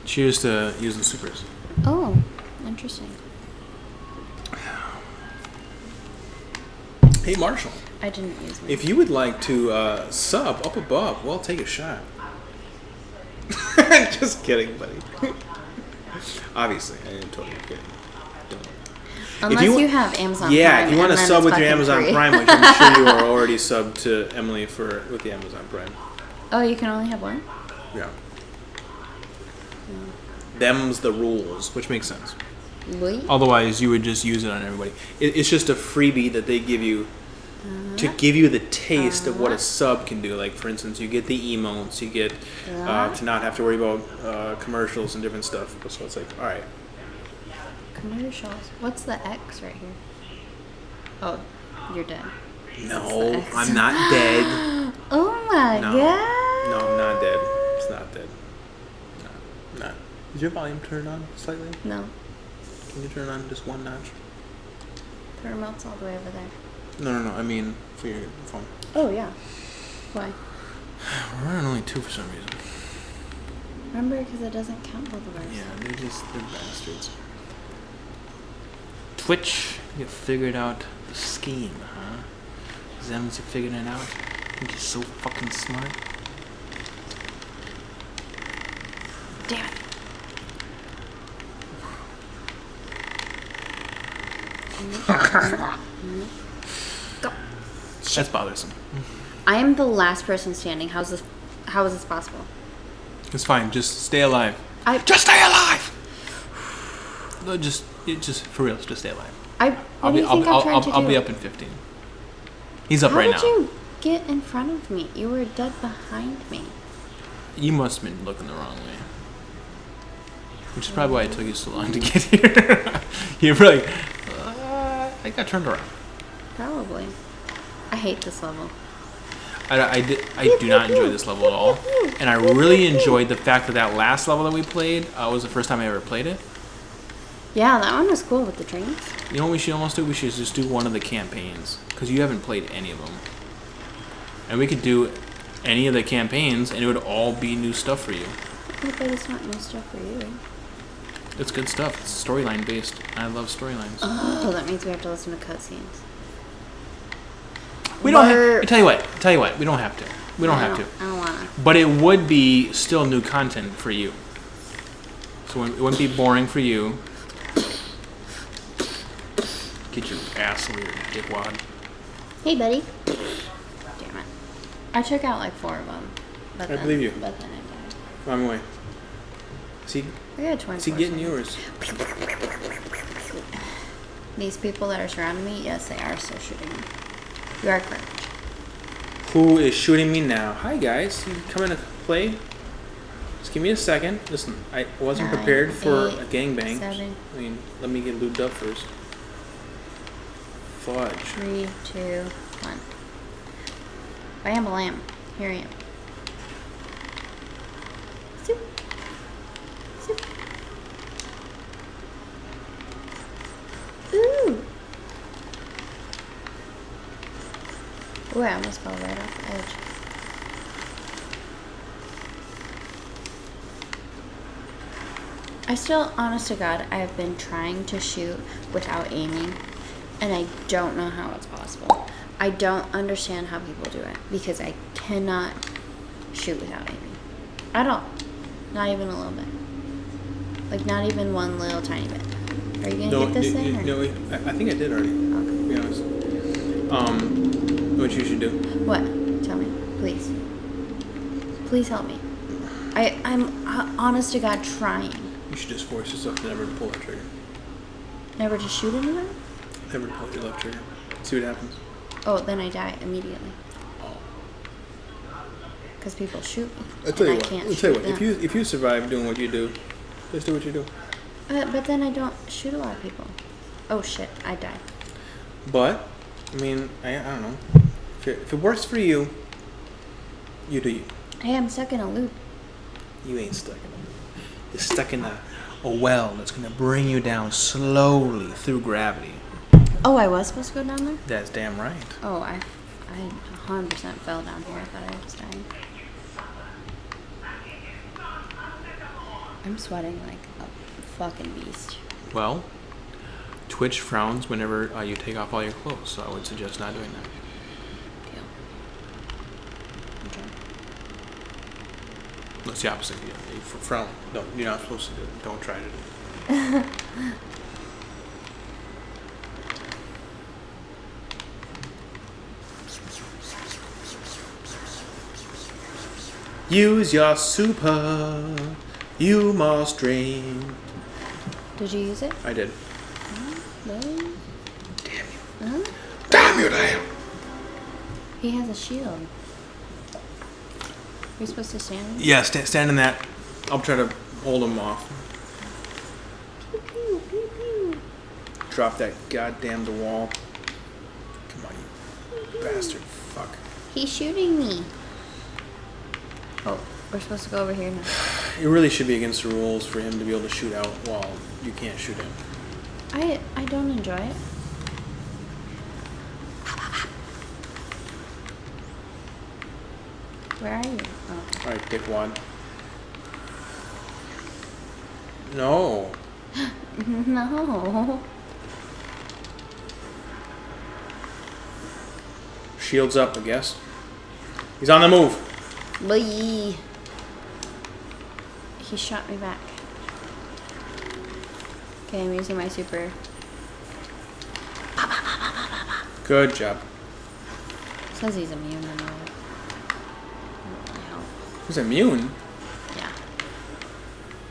Cheers to using supers. Oh, interesting. Hey, Marshall. I didn't use my. If you would like to sub up above, well, take a shot. Just kidding, buddy. Obviously, I am totally kidding. Don't. Unless you have Amazon Prime. Yeah, if you want to and then sub it's with your fucking Amazon free. Prime, which I'm sure you are already subbed to Emily with the Amazon Prime. Oh, you can only have one? Yeah. Them's the rules, which makes sense. Wait. Otherwise, you would just use it on everybody. It's just a freebie that they give you to give you the taste of what a sub can do. Like, for instance, you get the emotes, you get to not have to worry about commercials and different stuff. So it's like, all right. Commercials. What's the X right here? Oh, you're dead. No, I'm not dead. Oh my No. god. No, I'm not dead. It's not dead. No, not. Is your volume turned on slightly? No. Can you turn it on just one notch? The remote's all the way over there. No. I mean, for your phone. Oh, yeah. Why? We're running only two for some reason. Remember, because it doesn't count both of ours. Yeah, they're bastards. Twitch, you figured out the scheme, huh? Zems, you figured it out? Think you're so fucking smart? Damn it. Go. That's bothersome. I am the last person standing. How is this possible? It's fine. Just stay alive. Just stay alive. No, just for real. Just stay alive. What do you think I'm trying to do? I'll be up in 15. He's up How right did now. you get in front of me? You were dead behind me. You must have been looking the wrong way. Which is probably why it took you so long to get here. You're like, I got turned around. Probably. I hate this level. I do not enjoy this level at all. And I really enjoyed the fact that last level that we played was the first time I ever played it. Yeah, that one was cool with the trains. You know what we should almost do? We should just do one of the campaigns. Because you haven't played any of them. And we could do any of the campaigns and it would all be new stuff for you. Yeah, but it's not new stuff for you. It's good stuff. It's storyline based. I love storylines. Oh, that means we have to listen to cutscenes. We don't have, tell you what, we don't have to. We don't have to. I don't wanna. But it would be still new content for you. So it wouldn't be boring for you. Get your ass over here, dickwad. Hey, buddy. Damn it. I took out like 4 of them. But I believe you. But then I died. Wrong way. See? I got 24. Is he getting yours? These people that are surrounding me, yes, they are still shooting me. You are correct. Who is shooting me now? Hi guys, you coming to play? Just give me a second. Listen, I wasn't 9, prepared for 8, a gangbang. 7. I mean, let me get lubed up first. Fudge. 3, 2, 1. Bam, lamb. Here I am. Soup. Soup. Ooh. Ooh, I almost fell right off the edge. I still, honest to God, I have been trying to shoot without aiming, and I don't know how it's possible. I don't understand how people do it, because I cannot shoot without aiming. At all. Not even a little bit. Like, not even one little tiny bit. Are you gonna get this thing? Or? No, I think I did already. Okay. To be honest. What you should do? What? Tell me, please. Please help me. I'm honest to God trying. You should just force yourself to never pull that trigger. Never to shoot anyone? Never pull your left trigger. See what happens. Oh, then I die immediately. Oh. Because people shoot me. I'll tell you and what. I can't I'll tell you shoot what. them. If you survive doing what you do, just do what you do. But then I don't shoot a lot of people. Oh shit, I died. But, I mean, I don't know. If it works for you, you do you. Hey, I'm stuck in a loop. You ain't stuck in a loop. You're stuck in a well that's going to bring you down slowly through gravity. Oh, I was supposed to go down there? That's damn right. Oh, I 100% fell down here. I thought I was dying. I'm sweating like a fucking beast. Well, Twitch frowns whenever you take off all your clothes, so I would suggest not doing that. Deal. Okay. That's the opposite. You frown. No, you're not supposed to do it. Don't try to do it. Use your super. You must drink. Did you use it? I did. No. Damn you. Huh? Damn you, damn. He has a shield. Are you supposed to stand? Yeah, stand in that. I'll try to hold him off. Pew, pew, pew, pew. Drop that goddamn the wall. Come on, you bastard. Fuck. He's shooting me. Oh, we're supposed to go over here now. It really should be against the rules for him to be able to shoot out while you can't shoot him. I don't enjoy it. Where are you? Oh. Alright, dickwad. No. No. Shields up, I guess. He's on the move. Boy. He shot me back. Okay, I'm using my super. Good job. Says he's immune and all that. Won't really help. He's immune. Yeah.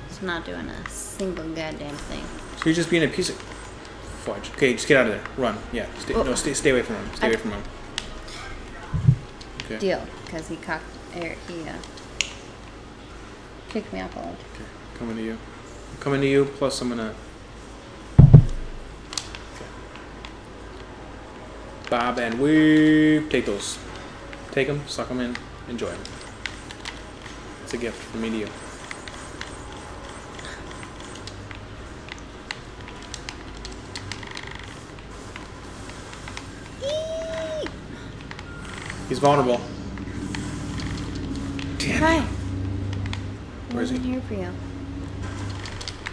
He's not doing a single goddamn thing. So you're just being a piece of fudge. Okay, just get out of there. Run. Yeah. Stay away from him. Stay away from him. Okay. Deal, because he kicked me off a ledge. Okay. Coming to you. I'm coming to you. Plus, I'm gonna. Okay. Bob and weave. Take those. Take them. Suck them in. Enjoy them. It's a gift from me to you. He's vulnerable. Damn. Hi. Where is he? I'm here for you. Here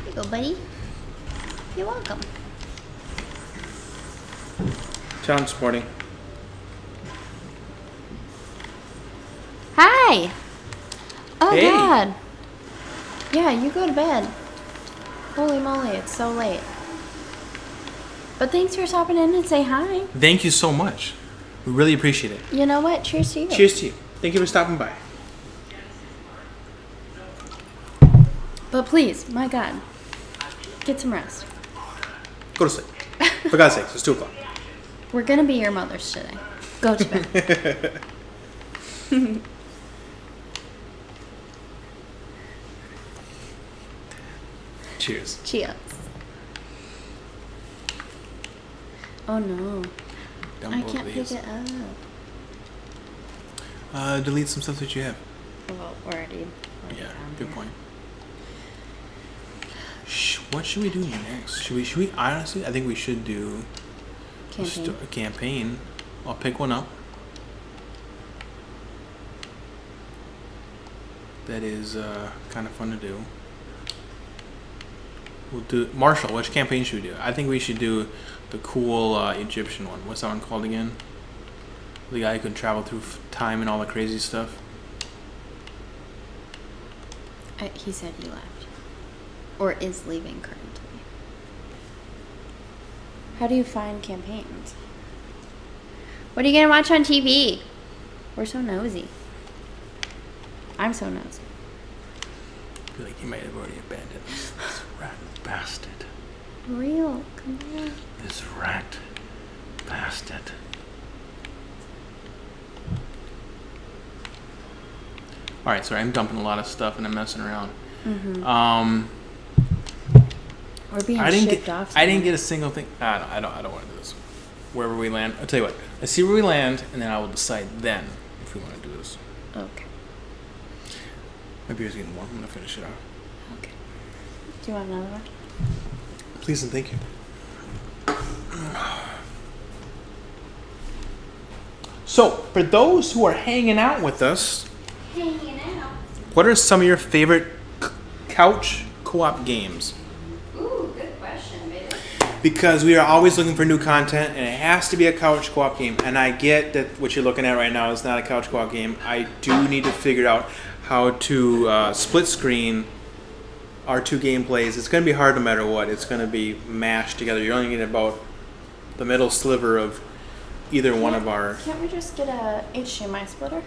you go, buddy. You're welcome. Tell him sporting. Hi. Oh, Hey. God. Yeah, you go to bed. Holy moly, it's so late. But thanks for stopping in and say hi. Thank you so much. We really appreciate it. You know what? Cheers to you. Cheers to you. Thank you for stopping by. But please, my God, get some rest. Go to sleep. For God's sake, it's 2 o'clock. We're gonna be your mothers today. Go to bed. Cheers. Cheers. Oh no, Dump I both can't of pick these. it up. Delete some stuff that you have. Well, already. Yeah, good point. What should we do next? Should we honestly? I think we should do Campaign. a campaign. I'll pick one up. That is kind of fun to do. We'll do Marshall. Which campaign should we do? I think we should do the cool Egyptian one. What's that one called again? The guy who can travel through time and all the crazy stuff. He said he left. Or is leaving currently. How do you find campaigns? What are you gonna watch on TV? We're so nosy. I'm so nosy. I feel like he might have already abandoned us. This rat bastard. Real, come on. This rat bastard. Alright, sorry, I'm dumping a lot of stuff and I'm messing around. Mm-hmm. We're being I didn't shipped get off. I didn't get a single thing. I don't want to do this. Wherever we land, I'll tell you what. Let's see where we land, and then I will decide then if we want to do this. Okay. My beer's getting warm. I'm gonna finish it off. Okay. Do you want another one? Please and thank you. So, for those who are hanging out with us, what are some of your favorite couch co-op games? Ooh, good question, baby. Because we are always looking for new content, and it has to be a couch co-op game. And I get that what you're looking at right now is not a couch co-op game. I do need to figure out how to split screen our two gameplays. It's going to be hard no matter what. It's going to be mashed together. You're only getting about the middle sliver of either one of our... Can't we just get a HDMI splitter?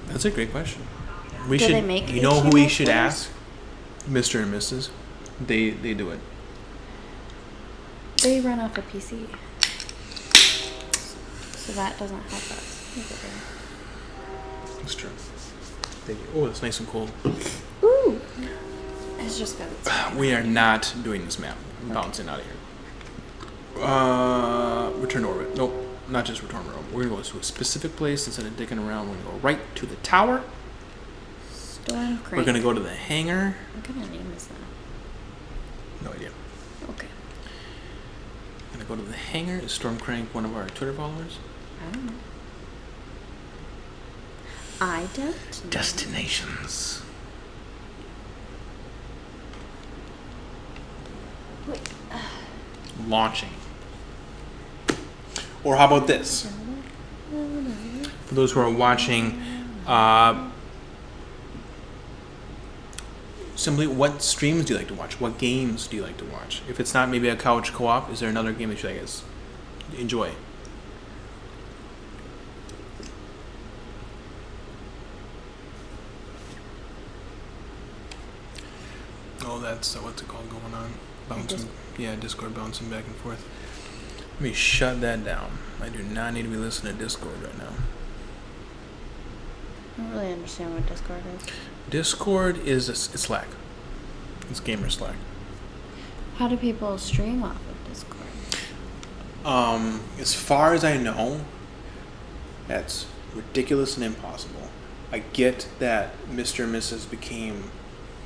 That's a great question. We Do should. they make You know who we HDMI should splitters? ask? Mr. and Mrs. They do it. They run off a PC. So that doesn't help us. That's true. Thank you. Oh, it's nice and cold. Ooh! It's just good. We are not doing this map. I'm bouncing out of here. Return to orbit. Nope, not just return to orbit. We're gonna go to a specific place instead of dicking around. We're gonna go right to the tower. Storm Crane. We're gonna go to the hangar. What kind of name is that? No idea. Okay. We're gonna go to the hangar. Is Stormcrank one of our Twitter followers? I don't know. I don't know. Destinations. Wait. Launching. Or how about this? For those who are watching, simply what streams do you like to watch? What games do you like to watch? If it's not maybe a couch co-op, is there another game that you guys enjoy? Oh, that's what's it called going on? Bouncing, yeah, Discord bouncing back and forth. Let me shut that down. I do not need to be listening to Discord right now. don't really understand what Discord is. Discord is it's Slack. It's gamer Slack. How do people stream off of Discord? As far as I know, that's ridiculous and impossible. I get that Mr. and Mrs. became,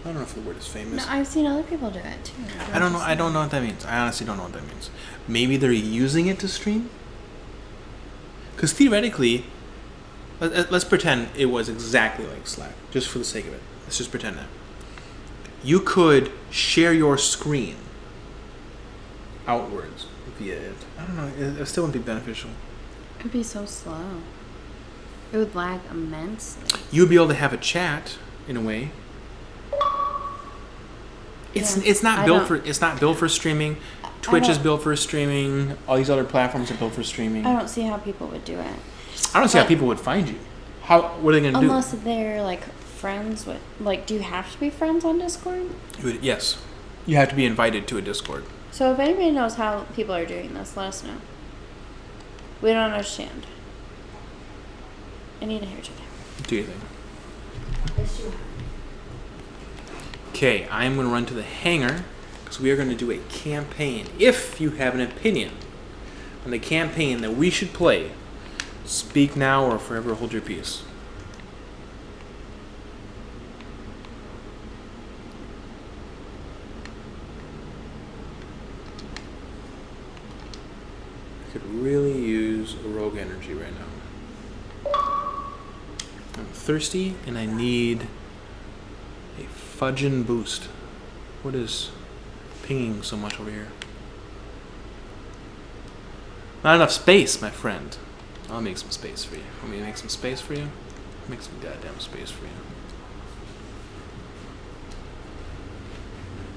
I don't know if the word is famous. No, I've seen other people do it too. I don't know. I don't know what that means. I honestly don't know what that means. Maybe they're using it to stream. Because theoretically, let's pretend it was exactly like Slack, just for the sake of it. Let's just pretend that. You could share your screen outwards via it. I don't know. It still wouldn't be beneficial. It would be so slow. It would lag immensely. You would be able to have a chat in a way. It's not built for streaming. Twitch is built for streaming. All these other platforms are built for streaming. I don't see how people would do it. I don't see how people would find you. What are they going to do? Unless they're like friends with, like, do you have to be friends on Discord? Yes. You have to be invited to a Discord. So if anybody knows how people are doing this, let us know. We don't understand. I need to hear today. Do you think? Okay, I'm going to run to the hangar because we are going to do a campaign. If you have an opinion on the campaign that we should play, speak now or forever hold your peace. I could really use a rogue energy right now. I'm thirsty and I need a fudging boost. What is pinging so much over here? Not enough space, my friend. I'll make some space for you. Want me to make some space for you? Make some goddamn space for you.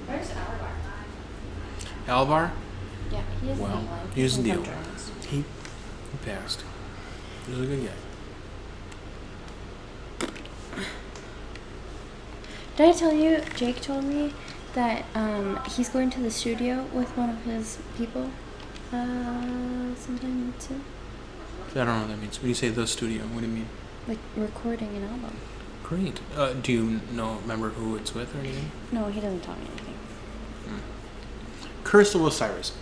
Where's Alvar? Alvar? Yeah, he is Well, here's the deal. He passed. He was a good guy. Did I tell you, Jake told me that he's going to the studio with one of his people sometime soon? I don't know what that means. When you say the studio, what do you mean? Like recording an album. Great. Do you remember who it's with or anything? No, he doesn't tell me anything. Crystal Osiris.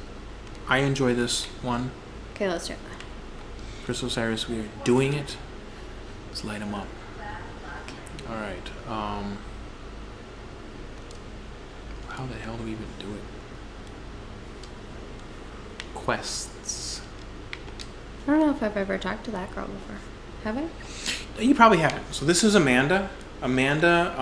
I enjoy this one. Okay, let's do it. Crystal Osiris, we are doing it. Let's light them up. Alright. How the hell do we even do it? Quests. I don't know if I've ever talked to that girl before. Have I? You probably haven't. So this is Amanda. Amanda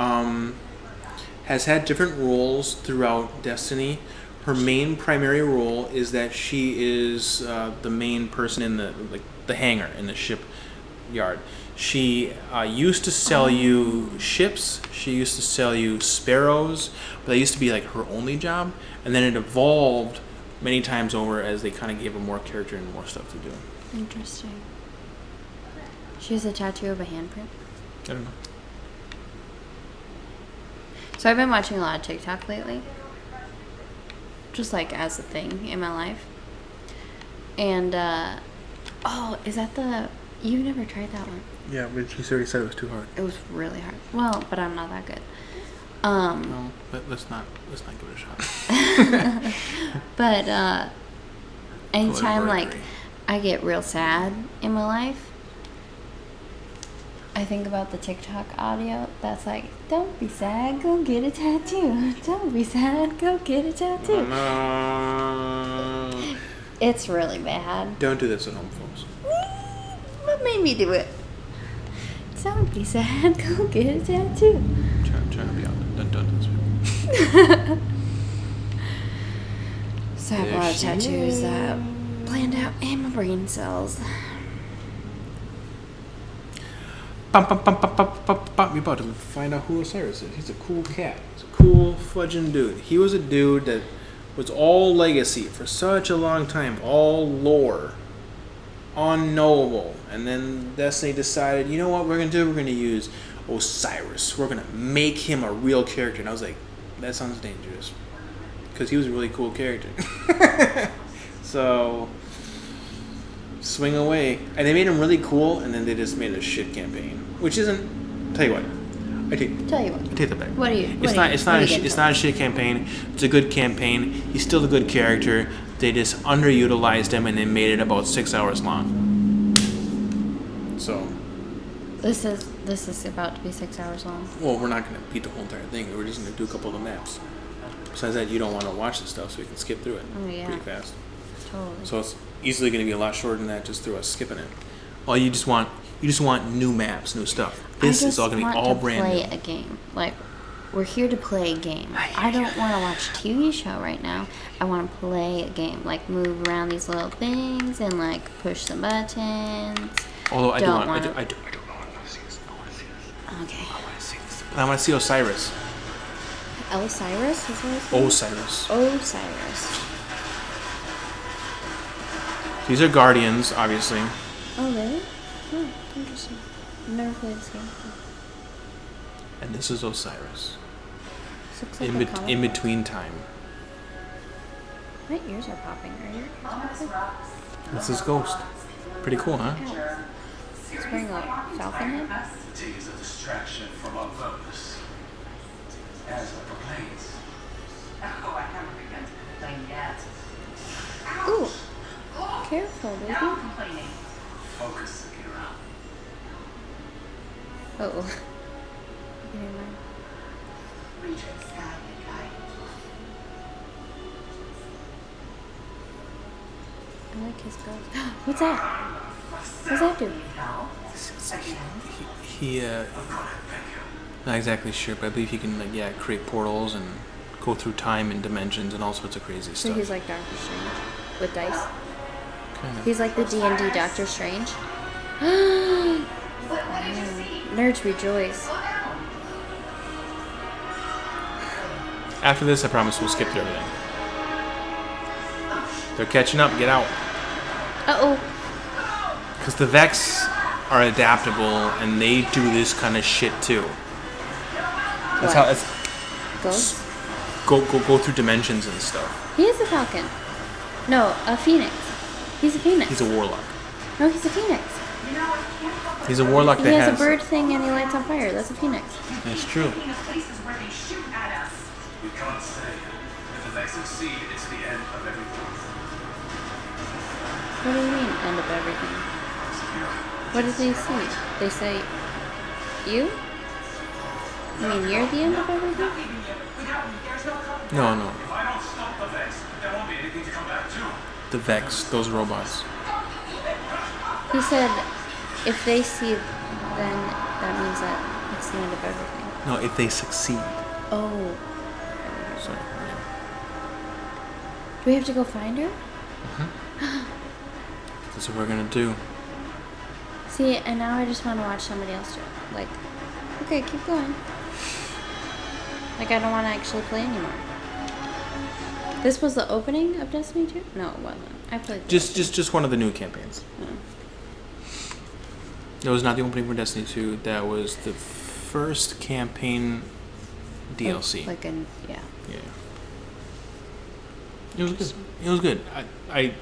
has had different roles throughout Destiny. Her main primary role is that she is the main person in the hangar in the shipyard. She used to sell you ships. She used to sell you sparrows, but that used to be like her only job. And then it evolved many times over as they kind of gave her more character and more stuff to do. Interesting. She has a tattoo of a handprint. I don't know. So I've been watching a lot of TikTok lately. Just like as a thing in my life. And, is that the... You've never tried that one? Yeah, but she already said it was too hard. It was really hard. Well, but I'm not that good. No, but let's not give it a shot. But anytime like agree. I get real sad in my life, I think about the TikTok audio that's like, "Don't be sad, go get a tattoo. Don't be sad, go get a tattoo." No. It's really bad. Don't do this at home, folks. What made me do it? Don't be sad, go get a tattoo. Trying to be out. Don't do this. So I have a lot of tattoos that planned out in my brain cells. We're about to find out who Osiris is. He's a cool cat. He's a cool fudging dude. He was a dude that was all legacy for such a long time, all lore, unknowable. And then Destiny decided, you know what we're going to do? We're going to use Osiris. We're going to make him a real character. And I was like, that sounds dangerous. Because he was a really cool character. So, swing away. And they made him really cool, and then they just made a shit campaign. Which isn't Tell you what. I take that back. What are you? It's not a shit campaign. It's a good campaign. He's still a good character. They just underutilized him and they made it about 6 hours long. So. This is about to be 6 hours long. Well, we're not gonna beat the whole entire thing. We're just gonna do a couple of the maps. Besides that, you don't want to watch the stuff, so we can skip through it pretty fast. Totally. So it's easily gonna be a lot shorter than that just through us skipping it. Well, you just want new maps, new stuff. This is all gonna be all brand new. I just want to play a game. Like, we're here to play a game. I don't want to watch a TV show right now. I want to play a game. Like, move around these little things and, like, push some buttons. Although I don't want to see this. Okay. I want to see Osiris. Osiris? Is that his name? Osiris. These are Guardians, obviously. Oh, really? Oh, interesting. I've never played this game. And this is Osiris. Looks like In between time. My ears are popping. Are your ears popping? This is Ghost. Pretty cool, huh? Ow. He's wearing a falcon head. Fatigue is a distraction from our purpose. As the proclaims. Oh, I haven't begun to complain yet. Ooh. Careful, baby. Now complaining. Focus, Akira. Uh-oh. Never mind. Reach the sky and guide. I like his ghost. What's that? What's that do? He not exactly sure, but I believe he can create portals and go through time and dimensions and all sorts of crazy So stuff. he's like Doctor Strange with dice. Kind of. He's like the D&D Doctor Strange. Wow. Nerds rejoice. After this, I promise we'll skip through everything. They're catching up. Get out. Uh-oh. Because the Vex are adaptable and they do this kind of shit too. That's What? how it's Ghost? go through dimensions and stuff. He is a falcon. No, a phoenix. He's a phoenix. He's a warlock. No, he's a phoenix. He's a warlock He that has a bird thing and he lights on fire. That's a phoenix. That's true. In the places where they shoot at us. We can't stay. If the Vex succeed, it's the end of everything. What do you mean, end of everything? What did they say? They say, you? You mean you're the end of everything? No. If I don't stop the Vex, there won't be anything to come back to. The Vex, those robots. He said, if they see, then that means that it's the end of everything. No, if they succeed. Oh. Sorry. Do we have to go find her? That's what we're gonna do. See, and now I just want to watch somebody else do it. Like, okay, keep going. Like, I don't want to actually play anymore. This was the opening of Destiny 2? No, it wasn't. I played Just one of the new campaigns. Oh. That was not the opening for Destiny 2. That was the first campaign DLC. Yeah. Yeah. It was good. It was good. I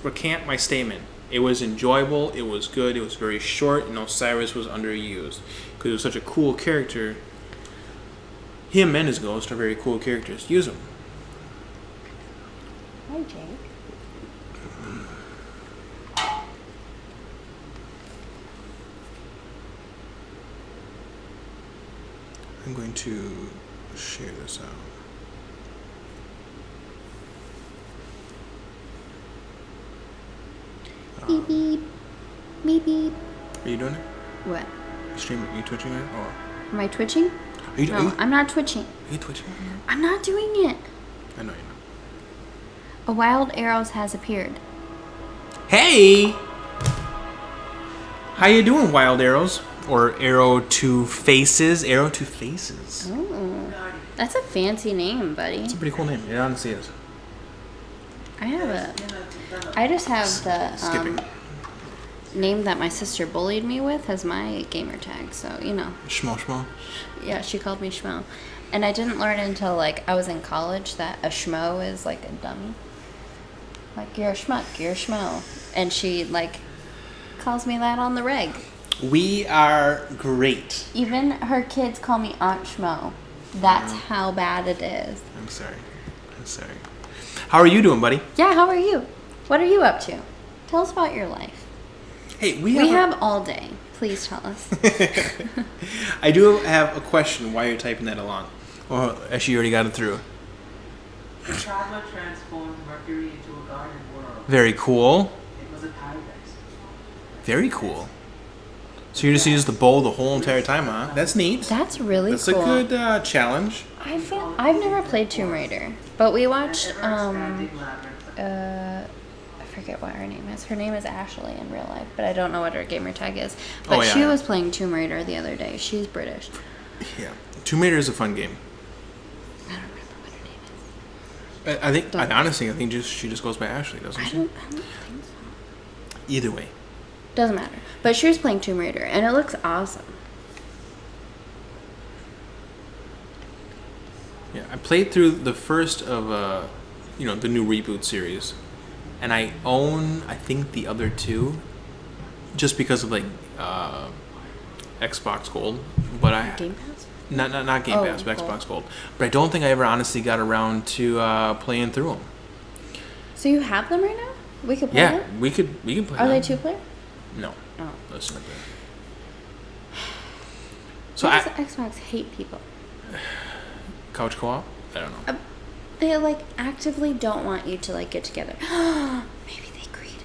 recant my statement. It was enjoyable. It was good. It was very short, and Osiris was underused because it was such a cool character. Him and his ghost are very cool characters. Use them. Hi, Jake. I'm going to share this out. Beep beep. Beep beep. Are you doing it? What? You streaming? Are you twitching it? Or Am I twitching? are you? No, I'm not twitching. Are you twitching right now? I'm not doing it. I know you're not. A wild arrows has appeared. Hey! How you doing, Wild Arrows? Or Arrow Two Faces? Arrow Two Faces. Oh, that's a fancy name, buddy. It's a pretty cool name. It honestly is. I just have the Skipping. name that my sister bullied me with as my gamer tag. So, you know. Schmo. Yeah, she called me Schmo. And I didn't learn until, like, I was in college that a Schmo is, like, a dummy. Like, you're a schmuck, you're a Schmo. And she, like, calls me that on the reg. We are great. Even her kids call me Aunt Schmo. That's how bad it is. I'm sorry. How are you doing, buddy? Yeah, how are you? What are you up to? Tell us about your life. Hey, We have all day. Please tell us. I do have a question while you're typing that along. Or actually, you already got it through. The traveler transformed Mercury into a garden world. Very cool. It was a paradise. Very cool. So you just use the bowl the whole entire time, huh? That's neat. That's really That's cool. a good challenge. I've never played Tomb Raider, but we watched Standing labyrinth. I forget what her name is. Her name is Ashley in real life, but I don't know what her gamer tag is. But Oh, yeah, she yeah. was playing Tomb Raider the other day. She's British. Yeah. Tomb Raider is a fun game. I don't remember what her name is. I think she just goes by Ashley, doesn't I she? don't think so. Either way. Doesn't matter. But she was playing Tomb Raider, and it looks awesome. Yeah, I played through the first of the new reboot series, and I own I think the other two, just because of like Xbox Gold. But I Game Pass? not Game Oh, Pass, but Gold. Xbox Gold. But I don't think I ever honestly got around to playing through them. So you have them right now? We could play Yeah, them? we can play. Are they them. 2-player? No, Oh. listen to that. So Why does Xbox hate people? couch co-op? I don't know. They like actively don't want you to like get together. Maybe they created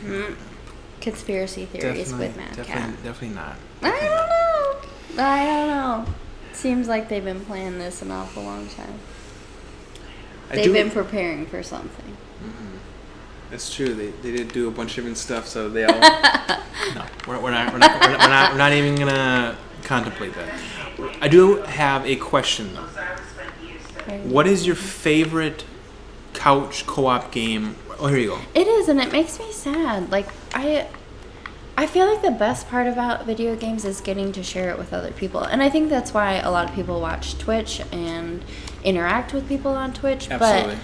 Corona. Conspiracy theories with Mad Cat. Definitely not. I don't know. Seems like they've been planning this an awful long time. They've been preparing for something. That's true. They did do a bunch of different stuff, so they all. No, we're not even gonna contemplate that. I do have a question though. Osiris spent years studying. What is your favorite couch co-op game? Oh, here you go. It is, and it makes me sad. Like I feel like the best part about video games is getting to share it with other people, and I think that's why a lot of people watch Twitch and interact with people on Twitch. Absolutely.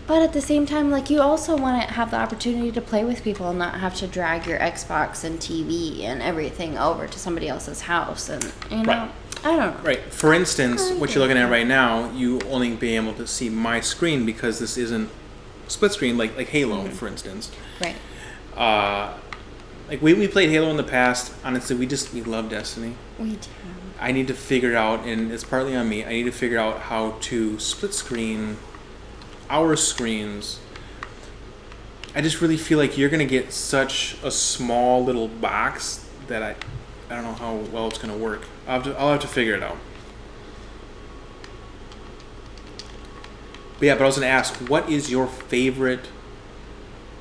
But at the same time, like you also want to have the opportunity to play with people and not have to drag your Xbox and TV and everything over to somebody else's house, and you know, Right. I don't know. Right. For instance, what you're looking at right now, you only be able to see my screen because this isn't split screen like Halo, for instance. Right. Like we played Halo in the past. Honestly, we love Destiny. We do. I need to figure out, and it's partly on me. I need to figure out how to split screen our screens. I just really feel like you're gonna get such a small little box that I don't know how well it's gonna work. I'll have to figure it out. But yeah, but I was gonna ask, what is your favorite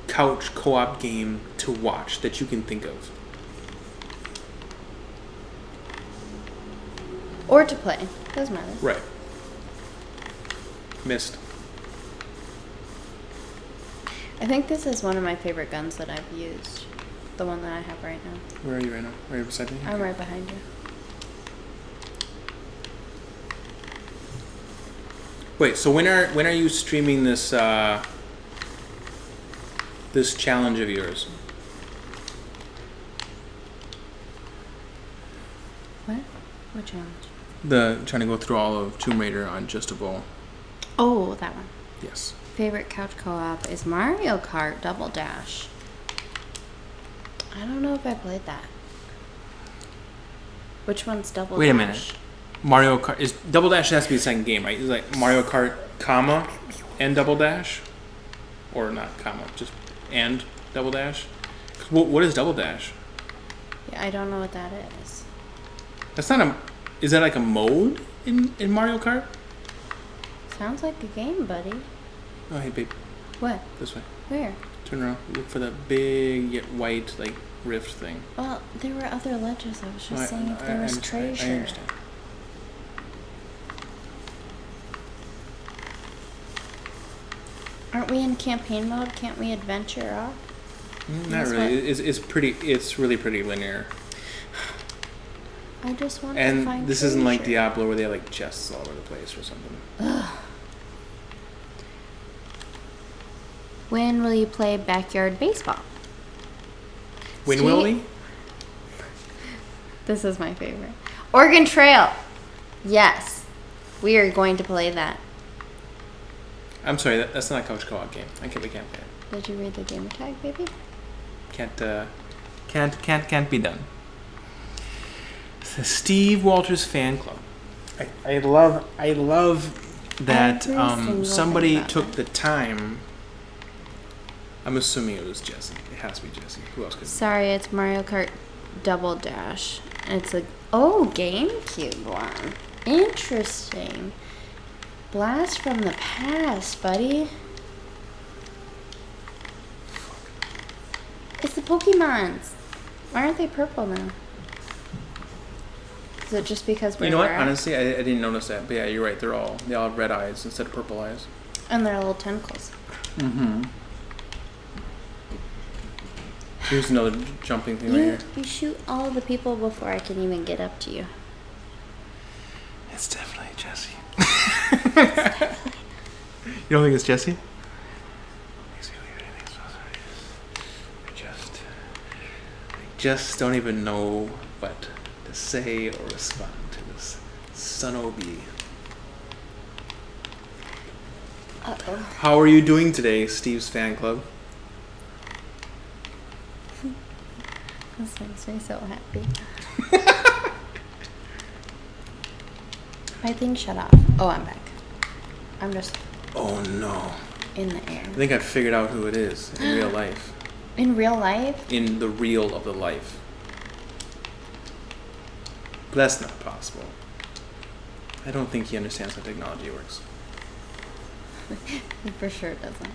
couch co-op game to watch that you can think of? Or to play. Doesn't matter. Right. Missed. I think this is one of my favorite guns that I've used. The one that I have right now. Where are you right now? Right beside me? I'm right behind you. Wait, so when are you streaming this this challenge of yours? What? What challenge? The trying to go through all of Tomb Raider on just a bowl. Oh, that one. Yes. Favorite couch co-op is Mario Kart Double Dash. I don't know if I played that. Which one's Double Dash? Wait a minute. Mario Kart is Double Dash has to be the second game, right? It's like Mario Kart, comma, and Double Dash, or not comma, just and Double Dash. What is Double Dash? Yeah, I don't know what that is. That's not a. Is that like a mode in Mario Kart? Sounds like a game, buddy. Oh, hey babe, What? this way. Where? Turn around. Look for the big yet white like rift thing. Well, there were other ledges. I was just saying if there was understand. treasure. I understand. Aren't we in campaign mode? Can't we adventure off? Not That's really. what- It's pretty. It's really pretty linear. I just want to find And this isn't like treasure. Diablo where they have like chests all over the place or something. When will you play backyard baseball? When See? will we? This is my favorite. Oregon Trail. Yes. We are going to play that. I'm sorry, that's not a couch co-op game. We can't play it. Did you read the gamer tag, baby? Can't be done. The Steve Walters fan club. I love that Every single somebody thing about took it. the time. I'm assuming it was Jesse. It has to be Jesse. Who else could? Sorry, it's Mario Kart Double Dash. It's a GameCube one. Interesting. Blast from the past, buddy. It's the Pokemons. Why aren't they purple now? Is it just because we're You know what? rare? Honestly, I didn't notice that. But yeah, you're right. They all have red eyes instead of purple eyes. And they're little tentacles. Mm-hmm. Here's another jumping thing right here. You shoot all the people before I can even get up to you. It's definitely Jesse. You don't think it's Jesse? I just don't even know what to say or respond to this son of a bee. Uh-oh. How are you doing today, Steve's fan club? This makes me so happy. My thing shut off. Oh, I'm back. I'm just Oh no. in the air. I think I figured out who it is in real life. In real life? In the real of the life. But that's not possible. I don't think he understands how technology works. He for sure doesn't.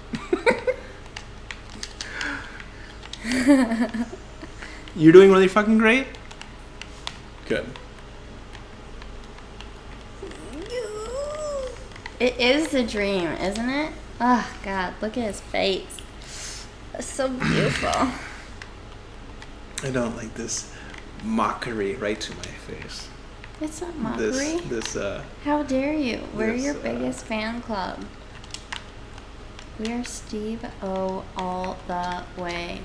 You're doing really fucking great? Good. It is the dream, isn't it? Oh, God, look at his face. It's so beautiful. I don't like this mockery right to my face. It's not mockery. This How dare you? We're this, your biggest fan club. We are Steve O all the way.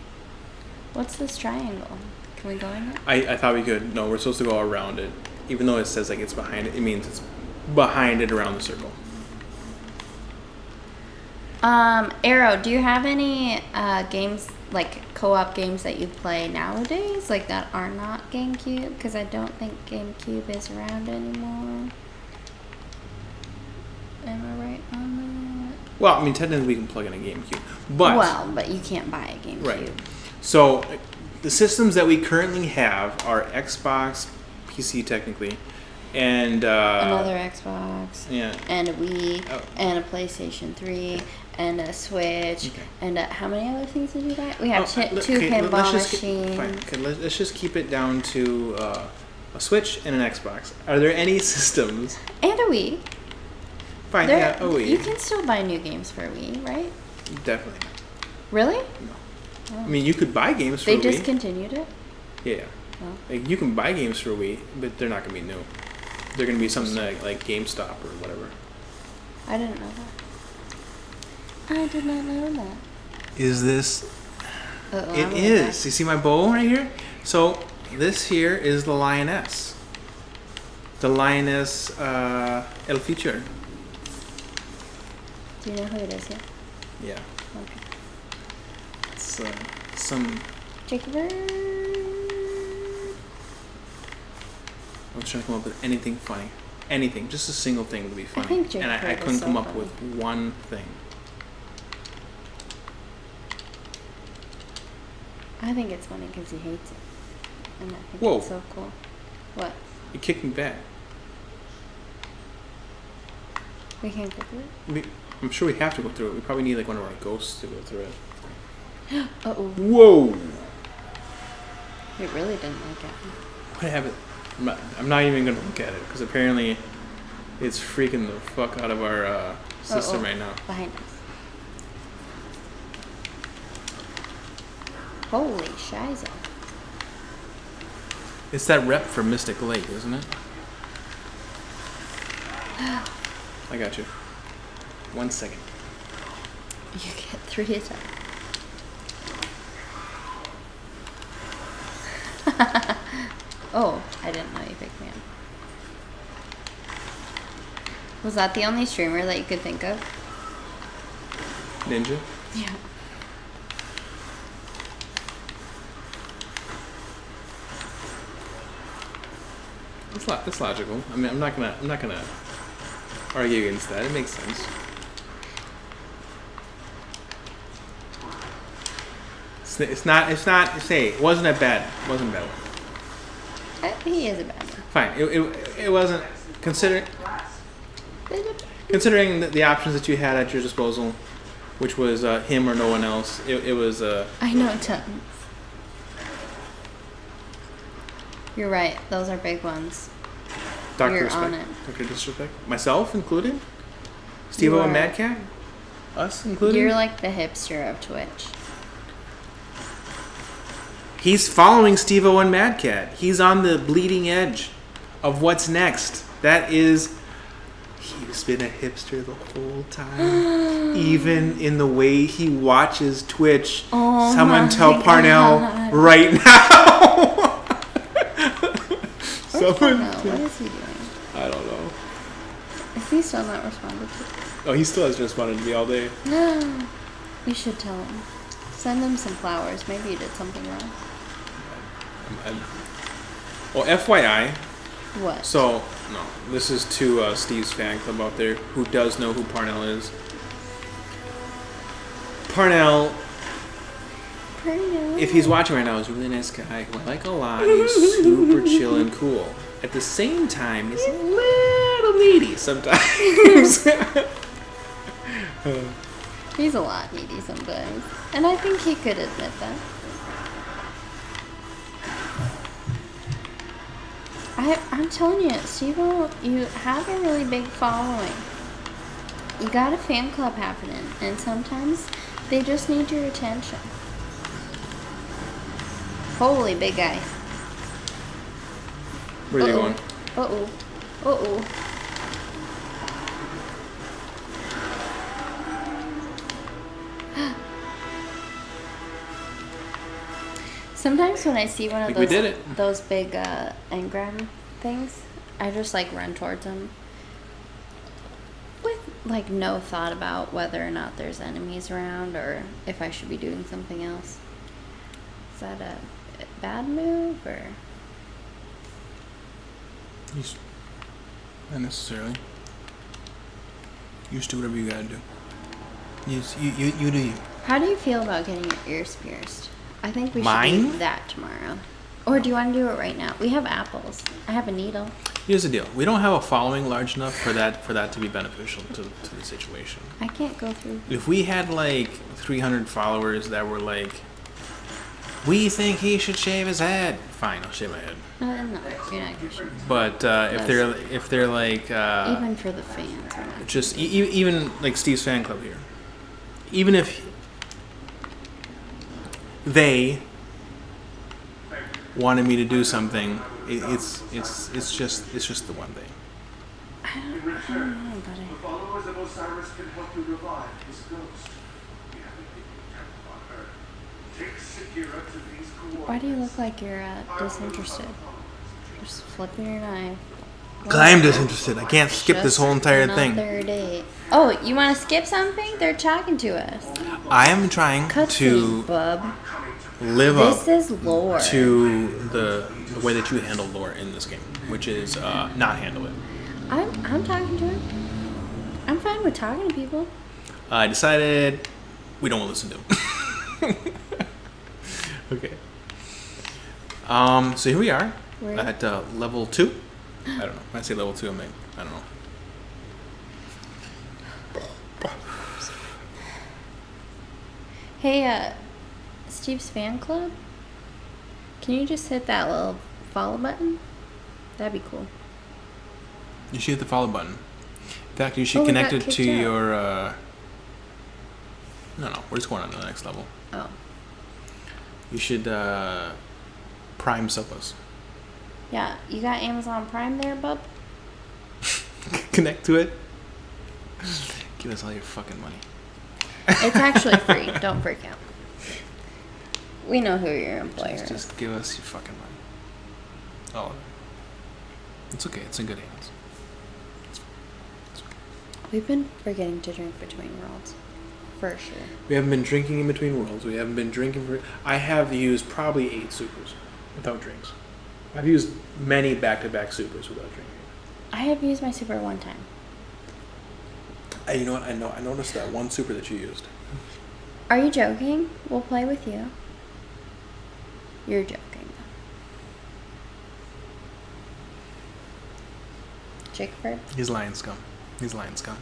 What's this triangle? Can we go in it? I thought we could. No, we're supposed to go around it. Even though it says like it's behind it, it means it's behind it around the circle. Arrow, do you have any games, like co-op games that you play nowadays, like that are not GameCube? Because I don't think GameCube is around anymore. Am I right on that? Well, I mean, technically we can plug in a GameCube, but But you can't buy a GameCube. right. So the systems that we currently have are Xbox, PC technically, and Another Xbox. yeah. And a Wii. Oh. And a PlayStation 3. And a Switch. Okay. And how many other things did you buy? We have two Okay, pinball let's just machines. fine. Okay, let's just keep it down to a Switch and an Xbox. Are there any systems? And a Wii. Fine, There- yeah, oh wait. You can still buy new games for Wii, right? Definitely. Really? No. I mean, you could buy games for They Wii. discontinued it? Yeah. Oh. Like, you can buy games for Wii, but they're not going to be new. They're going to be something like GameStop or whatever. I didn't know that. I did not know that. Is this... Uh-oh, It I'm is. You see my bow right here? So, this here is the lioness. The lioness El Feature. Do you know who it is yet? Yeah. Okay. It's some... Jacob. I was trying to come up with anything funny. Anything. Just a single thing would be funny. think Jake and I Bird couldn't is so come up funny. with one thing. I think it's funny because he hates it. And I think Whoa. it's so cool. What? You kicked me back. We can't go through it? I'm sure we have to go through it. We probably need like one of our ghosts to go through it. Uh-oh. Whoa! We really didn't like it. What happened? I'm not even gonna look at it because apparently it's freaking the fuck out of our system Uh-oh. right now. Behind us. Holy shiza. It's that rep for Mystic Lake, isn't it? I got you. 1 second. You get 3 attacks. Oh, I didn't know you picked me up. Was that the only streamer that you could think of? Ninja. Yeah. It's logical. I mean, I'm not gonna argue against that. It makes sense. It's not. Say it wasn't that bad. It wasn't a bad one. He is a bad one. Fine. It wasn't considering the options that you had at your disposal, which was him or no one else. It was. I know tons. You're right. Those are big ones. Dr. You're Respect. on it. Dr. Disrespect. Myself included. Steve-O and Mad Cat. Us included. You're like the hipster of Twitch. He's following Steve-O and Mad Cat. He's on the bleeding edge of what's next. That is, he's been a hipster the whole time. Even in the way he watches Twitch. Oh Someone tell my Parnell God. right now. Someone. What is he doing? I don't know. Is he still not responded to? Oh, he still hasn't responded to me all day. No. You should tell him. Send him some flowers. Maybe you did something wrong. Well, FYI. What? So, no, this is to Steve's fan club out there who does know who Parnell is. Parnell, if he's watching right now, is a really nice guy who I like a lot. He's super chill and cool. At the same time, he's a little needy sometimes. He's a lot needy sometimes. And I think he could admit that. I'm telling you, Steve-O, you have a really big following. You got a fan club happening, and sometimes they just need your attention. Holy big guy. Where are they going? Uh-oh. Uh-oh. Sometimes when I see one of we did it. those big engram things, I just like run towards them with like no thought about whether or not there's enemies around or if I should be doing something else. Is that a bad move or? Not necessarily. You just do whatever you gotta do. You do you. How do you feel about getting your ears pierced? I think we should Mine? do that tomorrow. Or do you want to do it right now? We have apples. I have a needle. Here's the deal. We don't have a following large enough for that to be beneficial to the situation. I can't go through. If we had like 300 followers that were like, we think he should shave his head. Fine, I'll shave my head. No, you're not gonna shoot. But if they're like Even for the fans. We're not. just even like Steve's fan club here, even if they wanted me to do something, it's just the one thing. I don't know, The buddy. followers of Osiris can help you revive his ghost. We have a hidden temple on Earth. Take Sagira to these coordinates. Why do you look like you're disinterested? Just flipping your knife. I'm disinterested. I can't skip this whole entire thing. Another date. Oh, you want to skip something? They're talking to us. I am trying Cutscene, to bub. live up This is lore. to the way that you handle lore in this game, which is not handle it. I'm talking to him. I'm fine with talking to people. I decided we don't want to listen to him. Okay. So here we are Where? at level 2. I don't know. When I say level 2, I don't know. Hey, Steve's fan club? Can you just hit that little follow button? That'd be cool. You should hit the follow button. In fact, you should Oh, we connect got it to kicked out. your. No, we're just going on to the next level. Oh. You should Prime sub us. Yeah, you got Amazon Prime there, bub? Connect to it. Give us all your fucking money. It's actually free. Don't freak out. We know who your employer is. Just give us your fucking money. Oh, it's okay. It's in good hands. We've been forgetting to drink between worlds. For sure. We haven't been drinking in between worlds. We haven't been drinking for. I have used probably 8 supers without drinks. I've used many back-to-back supers without drinking. I have used my super one time. You know what? I noticed that one super that you used. Are you joking? We'll play with you. You're joking. Jacob? He's lion scum. He's lion scum.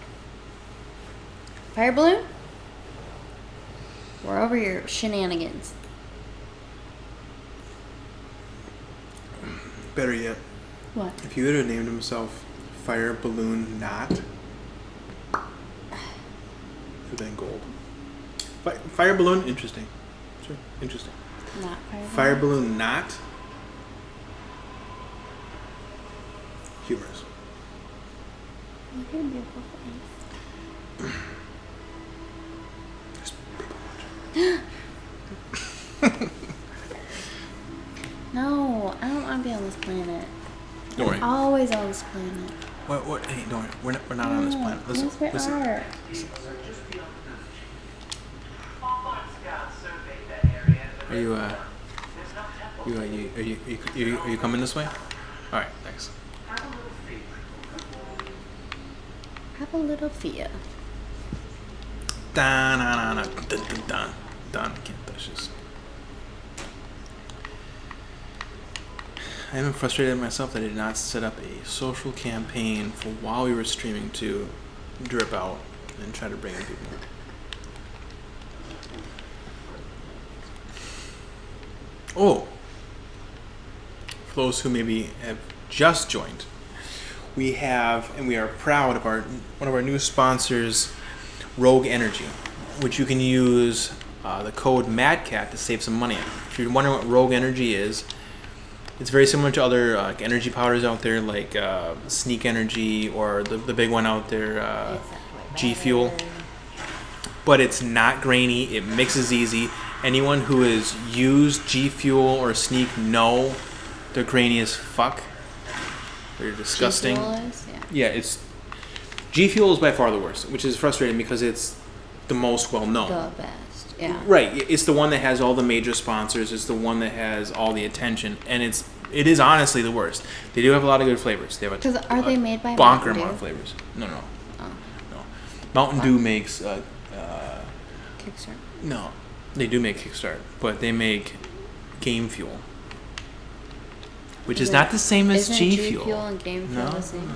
Fire balloon? We're over your shenanigans. Better yet, What? if you would have named himself Fire Balloon Knot, it would have been gold. Fire Balloon, interesting. Sure, interesting. Not fire balloon. Fire Balloon Knot, humorous. Look at your beautiful face. There's people watching. No, I don't want to be on this planet. Don't worry. I'm always on this planet. What? Hey, don't worry. We're not on this planet. Listen, Yes, we listen. are. Are you coming this way? All right, thanks. Have a little fear. Dun, dun, dun, dun, dun, dun, dun. I can't touch this. I am frustrated at myself that I did not set up a social campaign for while we were streaming to drip out and try to bring in people. Oh, for those who maybe have just joined, we have, and we are proud of one of our new sponsors, Rogue Energy, which you can use the code MADCAT to save some money on. If you're wondering what Rogue Energy is, it's very similar to other energy powders out there, like Sneak Energy or the big one out there, G Fuel. But it's not grainy. It mixes easy. Anyone who has used G Fuel or Sneak know they're grainy as fuck. They're disgusting. G-Fuel is? Yeah, it's G Fuel is by far the worst, which is frustrating because it's the most well known. The best. Yeah. Right, it's the one that has all the major sponsors. It's the one that has all the attention, and it is honestly the worst. They do have a lot of good flavors. They have Because are they made by bonker Mountain amount Dew? of flavors. No. Oh. No. Mountain Dew makes Kickstart. no, they do make Kickstart, but they make Game Fuel, which is not the same as G Fuel. G Fuel and Game Fuel the same?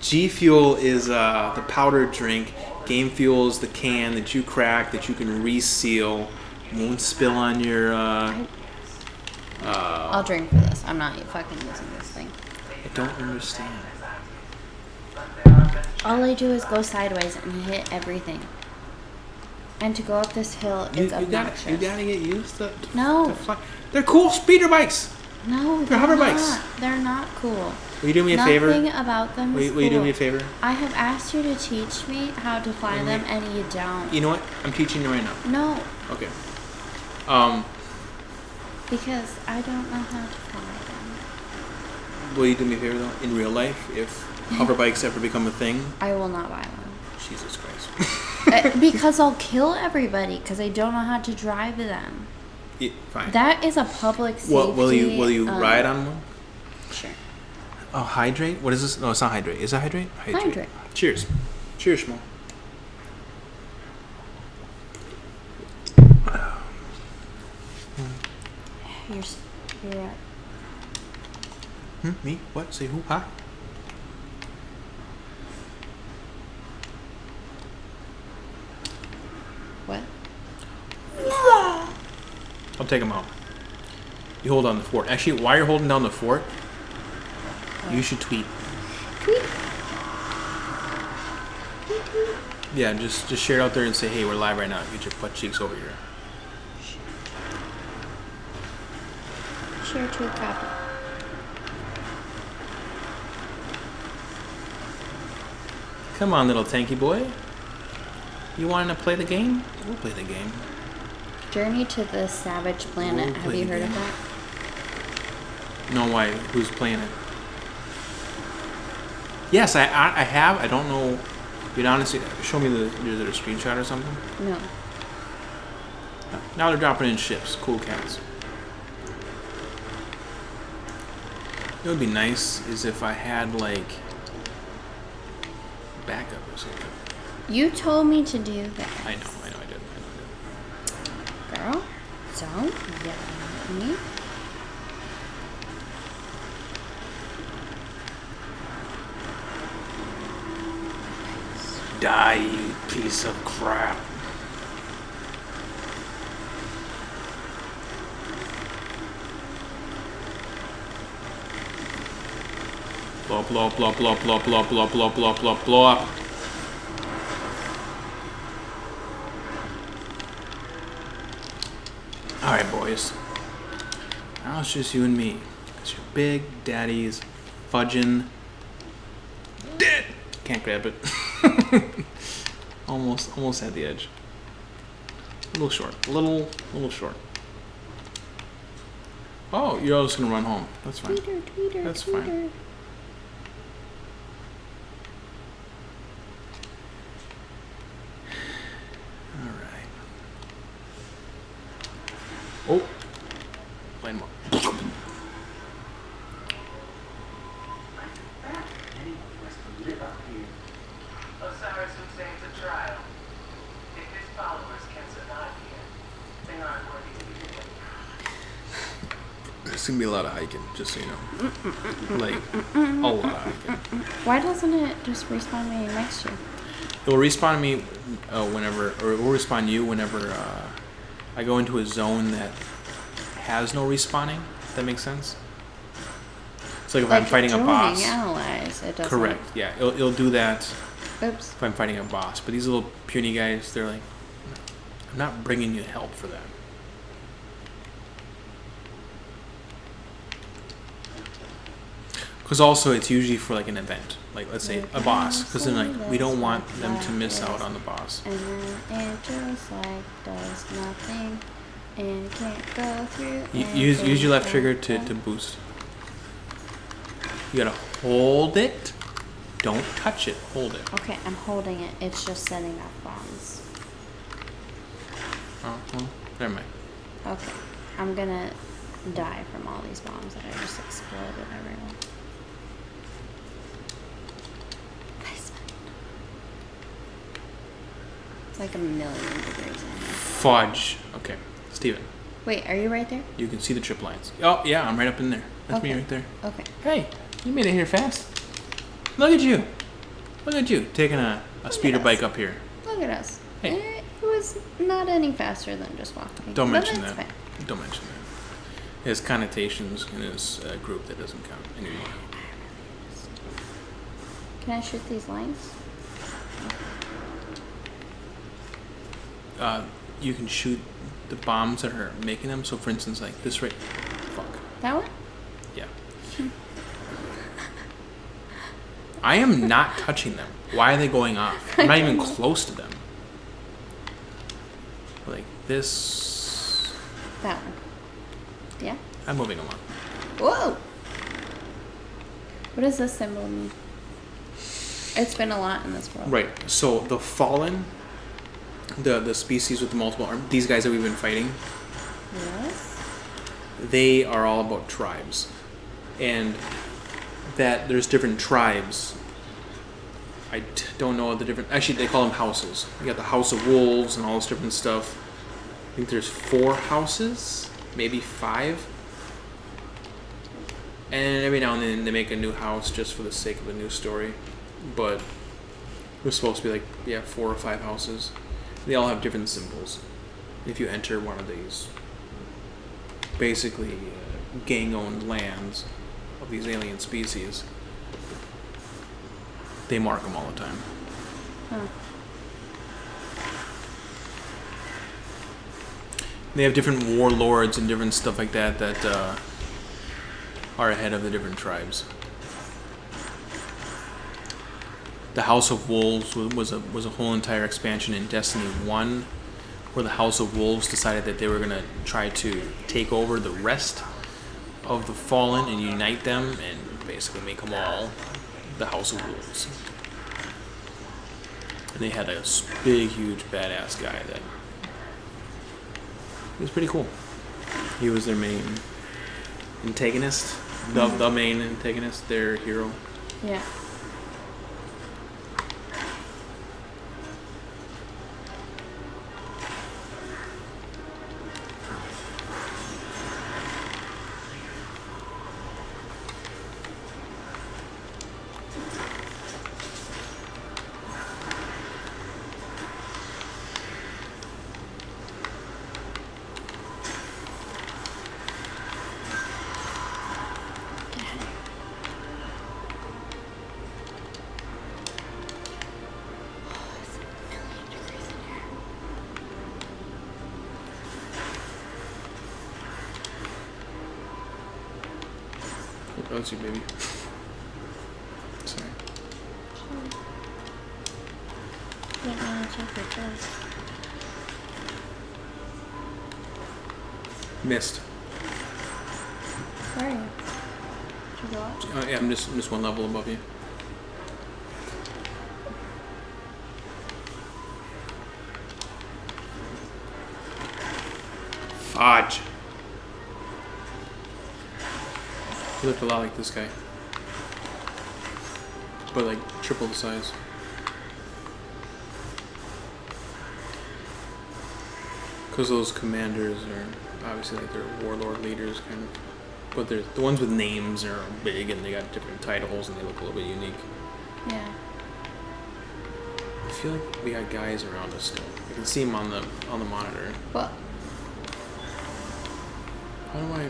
G Fuel is the powdered drink. Game Fuel is the can that you crack that you can reseal, won't spill on your. I'll drink for this. I'm not fucking using this thing. I don't understand. All I do is go sideways and hit everything. And to go up this hill, You it's obnoxious. gotta get used to No. to fly. They're cool speeder bikes. No, They're hover bikes. not. They're not cool. Will you do me a Nothing favor? about them is Will you do cool. me a favor? I have asked you to teach me how to fly Will them, you- and you don't. You know what? I'm teaching you right now. No, Okay. because I don't know how to fly them. Will you do me a favor though? In real life, if hover bikes ever become a thing, I will not buy one. Jesus Christ. Because I'll kill everybody because I don't know how to drive them. Yeah, fine. That is a public safety. Well, will you ride on one? Sure. Oh, hydrate? What is this? No, it's not hydrate. Is it hydrate? Hydrate. Cheers. Cheers, Schmo. You're right. Me? What? Say who? Huh? What? I'll take him out. You hold on the fort. Actually, while you're holding down the fort, you should tweet. Tweet. Yeah, just share it out there and say, hey, we're live right now. Get your butt cheeks over here. Share to copy. Come on, little tanky boy. You wanting to play the game? We'll play the game. Journey to the Savage Planet. We'll Have play you the heard of game. that? No, why? Who's playing it? Yes, I have. I don't know. You'd honestly show me is there a screenshot or something? No. Now they're dropping in ships. Cool cats. It would be nice is if I had like backup or something. You told me to do that. I know I did. Girl, don't yell at me. Die, you piece of crap. Blow up, blow up, blow up, blow up, blow up, blow up, blow up, blow up, blow up, blow up. Alright, boys. Now it's just you and me. Because your big daddy's fudging dead. Can't grab it. almost at the edge. A little short. A little short. Oh, you're all just gonna run home. That's fine. Tweeter, That's tweeter. fine. Alright. Oh. Land more. Anyone wants to live up here. Osiris would say it's a trial. If his followers can survive here, they aren't worthy to be living. There's gonna be a lot of hiking, just so you know. Like, a lot of hiking. Why doesn't it just respawn me next to you? It will respawn me whenever, or it will respawn you whenever I go into a zone that has no respawning. If that makes sense? It's like if I'm fighting a boss. Allies, it doesn't. Correct. Yeah, it'll do that Oops. if I'm fighting a boss. But these little puny guys, they're like, I'm not bringing you help for that. Because also it's usually for like an event, like let's say a boss. Because then like we don't want them to miss out on the boss. And then it just like does nothing and can't go through. Use your left trigger to boost. You gotta hold it. Don't touch it. Hold it. Okay, I'm holding it. It's just setting off bombs. Oh, well, never mind. Okay, I'm gonna die from all these bombs that I just exploded everywhere. It's like 1,000,000 degrees in here. Fudge. Okay, Steven, Wait, are you right there? you can see the trip lines. Oh yeah, I'm right up in there. That's me Okay. right there. Okay. Hey, you made it here fast. Look at you. Look at you taking a speeder us. bike up here. Look at us. Hey. It was not any faster than just walking. Don't But mention that's that. fine. Don't mention that. It has connotations in his group that doesn't count anymore. Can I shoot these lines? You can shoot the bombs that are making them. So, for instance, like this right. Fuck. That one? Yeah. I am not touching them. Why are they going off? I'm not even close to them. Like this. That one. Yeah? I'm moving along. Whoa! What does this symbol mean? It's been a lot in this world. Right. So the fallen, the species with the multiple arms, these guys that we've been fighting, Yes? they are all about tribes, and that there's different tribes. Don't know the different. Actually, they call them houses. You got the House of Wolves and all this different stuff. I think there's 4 houses, maybe 5. And every now and then they make a new house just for the sake of a new story. But it was supposed to be like 4 or 5 houses. They all have different symbols. If you enter one of these, basically gang-owned lands of these alien species, they mark them all the time. Huh. They have different warlords and different stuff like that that are ahead of the different tribes. The House of Wolves was a whole entire expansion in Destiny 1, where the House of Wolves decided that they were going to try to take over the rest of the fallen and unite them and basically make them all the House of Wolves. And they had a big, huge, badass guy that he was pretty cool. He was their main antagonist, the main antagonist, their hero. Yeah. Oh, that's you, baby. Sorry. Yeah, check your chest. Missed. Where are you? Did you go up? Yeah, I'm just one level above you. Fudge. He looked a lot like this guy, but like triple the size. Because those commanders are obviously like they're warlord leaders, kind of. But they're, the ones with names are big and they got different titles and they look a little bit unique. Yeah. I feel like we got guys around us still. I can see them on the monitor. Well, How do I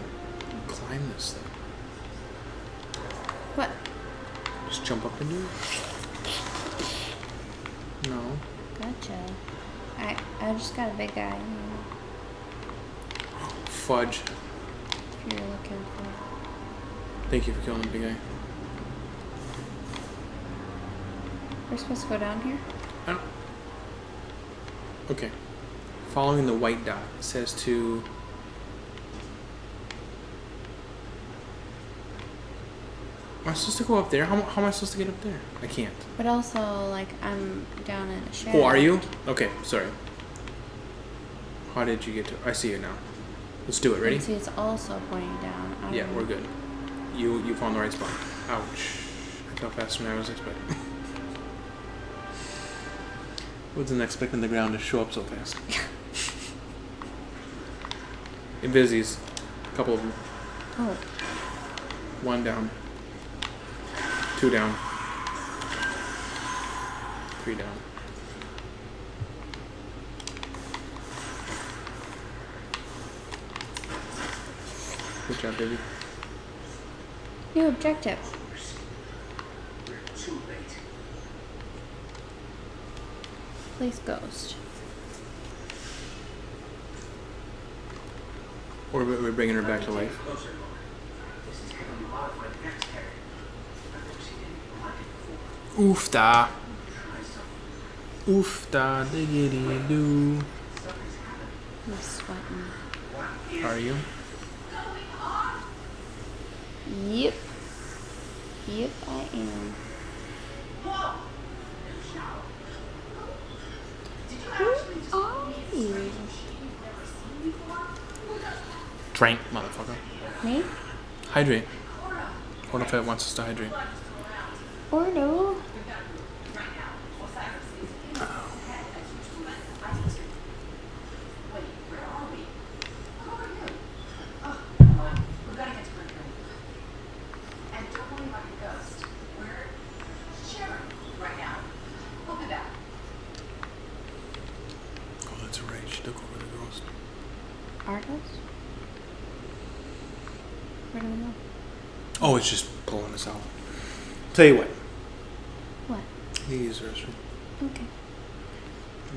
climb this thing? what? Just jump up into it? No. Gotcha. I just got a big guy. Fudge. If you're looking for. Thank you for killing the big guy. We're supposed to go down here? I don't... Okay. Following the white dot, it says to... Am I supposed to go up there? How am I supposed to get up there? I can't. But also, like, I'm down in a shadow. Oh, are you? Okay, sorry. How did you get to... I see you now. Let's do it. Ready? See, it's also pointing down. I Yeah, don't we're know. good. You found the right spot. Ouch. I fell faster than I was expecting. Wasn't expecting the ground to show up so fast. Invisies. A couple of them. Oh, One down. Two down. Three down. Good job, baby. new objective. We're too late. Place ghost. Or we're bringing her back to life. Closer look. This is heavily modified next carrier. I've never seen anything like it before. Oofda. Try something. Oofda diggity doo. Something's happening. I'm sweating. What is Are you? Yep. Yep, I am. Whoa! Who are you? Drink, motherfucker. Me? Hydrate. What if it wants us to hydrate? Or no? We've got to get to Mercury. And don't worry about your ghost. We're sharing right now. We'll be back. Oh, that's right. She took over the ghost. Our ghost? Where do we go? Oh, it's just pulling us out. Tell you what. What? You use the restroom. Okay.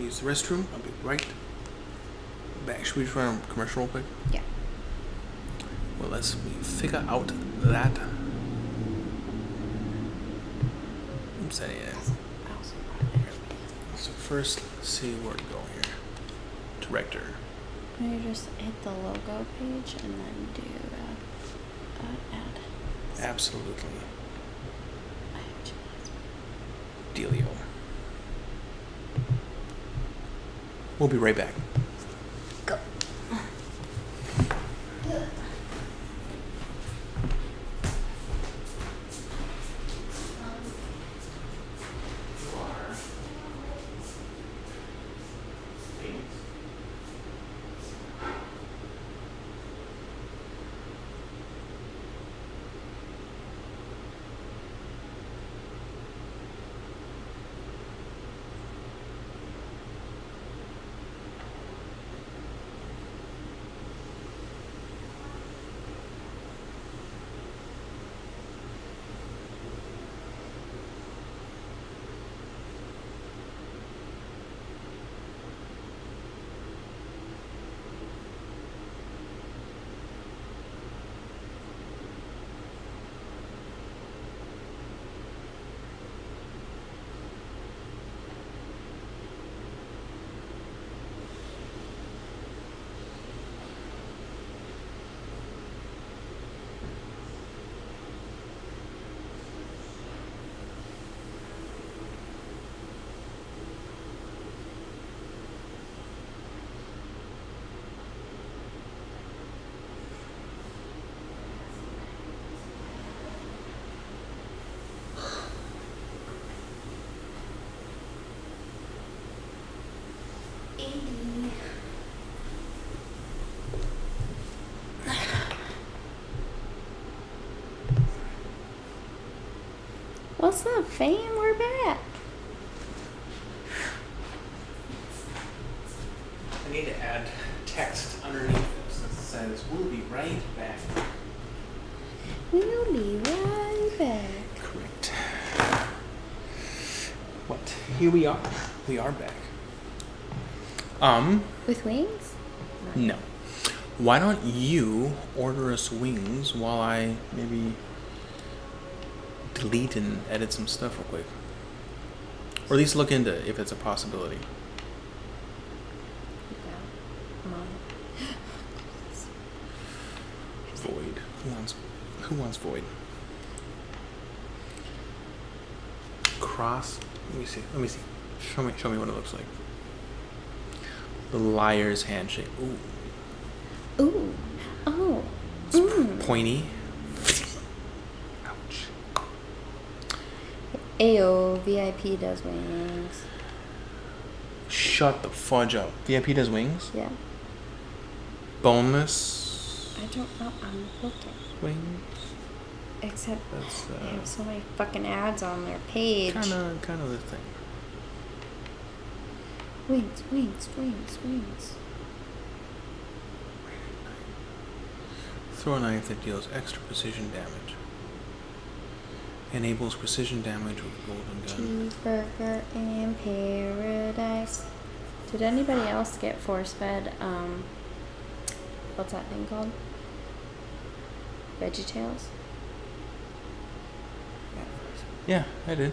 Use the restroom. I'll be right back. Should we just run a commercial real quick? Yeah. Well, let's figure out that. I'm setting it in. I also brought it. So first, let's see where to go here. Director. You just hit the logo page and then do Absolutely. I have chilies. Dealio. We'll be right back. Go. What's up, fam? We're back. I need to add text underneath this that says, "We'll be right back." We'll be right back. Correct. What? Here we are. We are back. With wings? No. Why don't you order us wings while I maybe delete and edit some stuff real quick? Or at least look into if it's a possibility. Yeah. Mom. Void. Who wants void? Cross. Let me see. Show me what it looks like. The liar's handshake. Ooh. Ooh. Oh. It's pointy. Ouch. Ayo, VIP does wings. Shut the fudge up. VIP does wings? Yeah. Boneless I don't know. I'm looking. wings? Except That's they have so many fucking ads on their page. kind of the thing. Wings, wings, wings, wings. Throw a knife that deals extra precision damage. Enables precision damage with a golden gun. Cheeseburger in paradise. Did anybody else get force fed, what's that thing called? VeggieTales? Yeah, I did.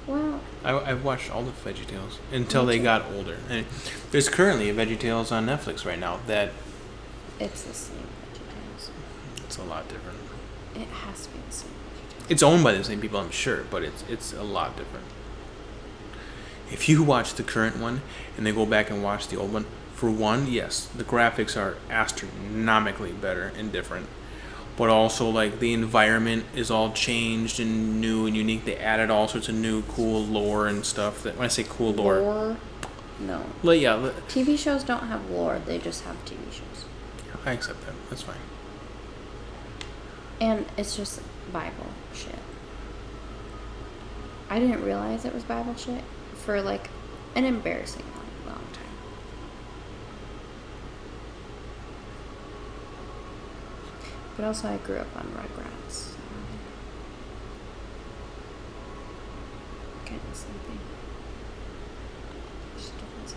Wow. I've watched all the VeggieTales until they got older. And there's currently a VeggieTales on Netflix right now that It's the same VeggieTales. it's a lot different. It has to be the same VeggieTales. It's owned by the same people, I'm sure, but it's a lot different. If you watch the current one and then go back and watch the old one, for one, yes, the graphics are astronomically better and different. But also, like, the environment is all changed and new and unique. They added all sorts of new cool lore and stuff. That when I say cool lore, Lore? No. like, yeah, TV shows don't have lore, they just have TV shows. I accept that. That's fine. And it's just Bible shit. I didn't realize it was Bible shit for like an embarrassing long time. But also I grew up on Rugrats. So. Getting something. Just don't say.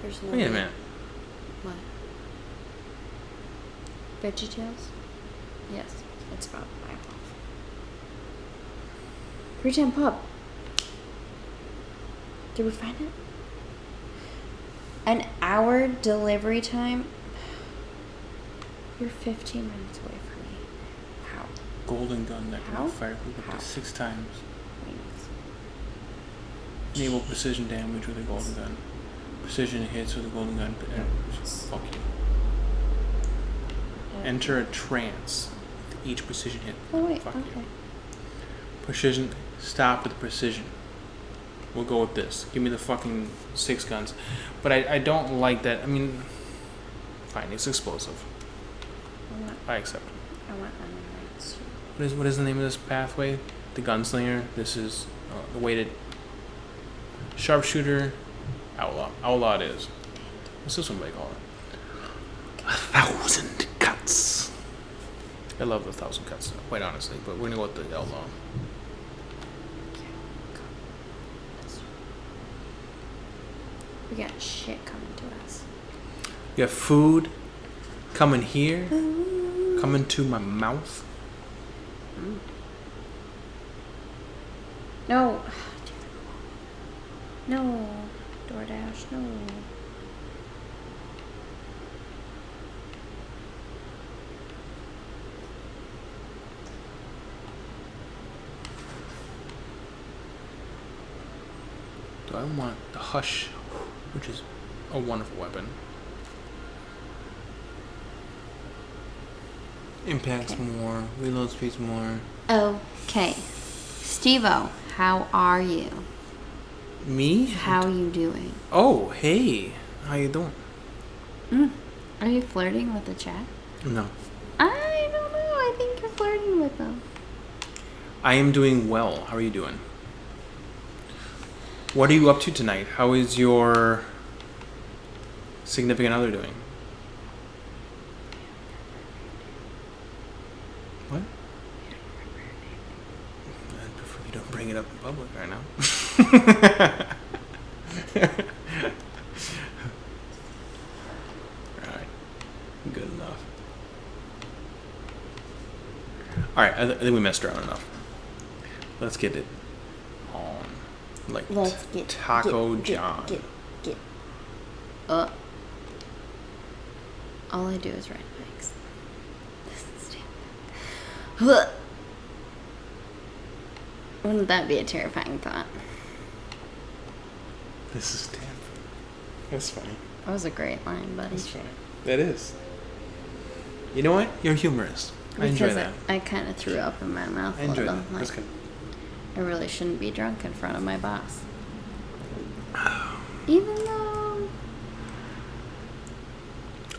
There's no Wait a way- minute. What? VeggieTales? Yes, it's about Bible. Pretend Pub. Did we find it? An hour delivery time? You're 15 minutes away from me. How? Golden gun that How? can fire quick up How? to 6 times. Wings. Enable precision damage with a golden gun. Precision hits with a golden gun. Fuck you. Enter a trance with each precision hit. Oh wait. Fuck Okay. you. Precision. Stop with precision. We'll go with this. Give me the fucking 6 guns. But I don't like that. I mean, fine. It's explosive. I want. I accept. I want unlights. What is the name of this pathway? The gunslinger. This is the weighted sharpshooter. Outlaw. Outlaw it is. What's this one they call it? 1,000 cuts. I love the 1,000 cuts, quite honestly. But we're gonna go with the outlaw. We got shit coming to us. You have food coming here, coming to my mouth. No. No. DoorDash, no. Do I want the Hush, which is a wonderful weapon. Impacts more, reload speeds more. Okay. Steve-O, how are you? Me? How you doing? Oh, hey. How you doing? Are you flirting with the chat? No. I don't know. I think you're flirting with them. I am doing well. How are you doing? What are you up to tonight? How is your significant other doing? What? I'd prefer you don't bring it up in public right now. Alright. Good enough. Alright, I think we messed around enough. Let's get it on. Like Let's get Taco John. Get. All I do is ride bikes. This is stupid. Wouldn't that be a terrifying thought? This is Stanford. That's funny. That was a great line, buddy. That's funny. That is. You know what? You're humorous. I enjoy Because that. I kind of threw up in my mouth I a enjoy little. that. That's good. I really shouldn't be drunk in front of my boss. Even though...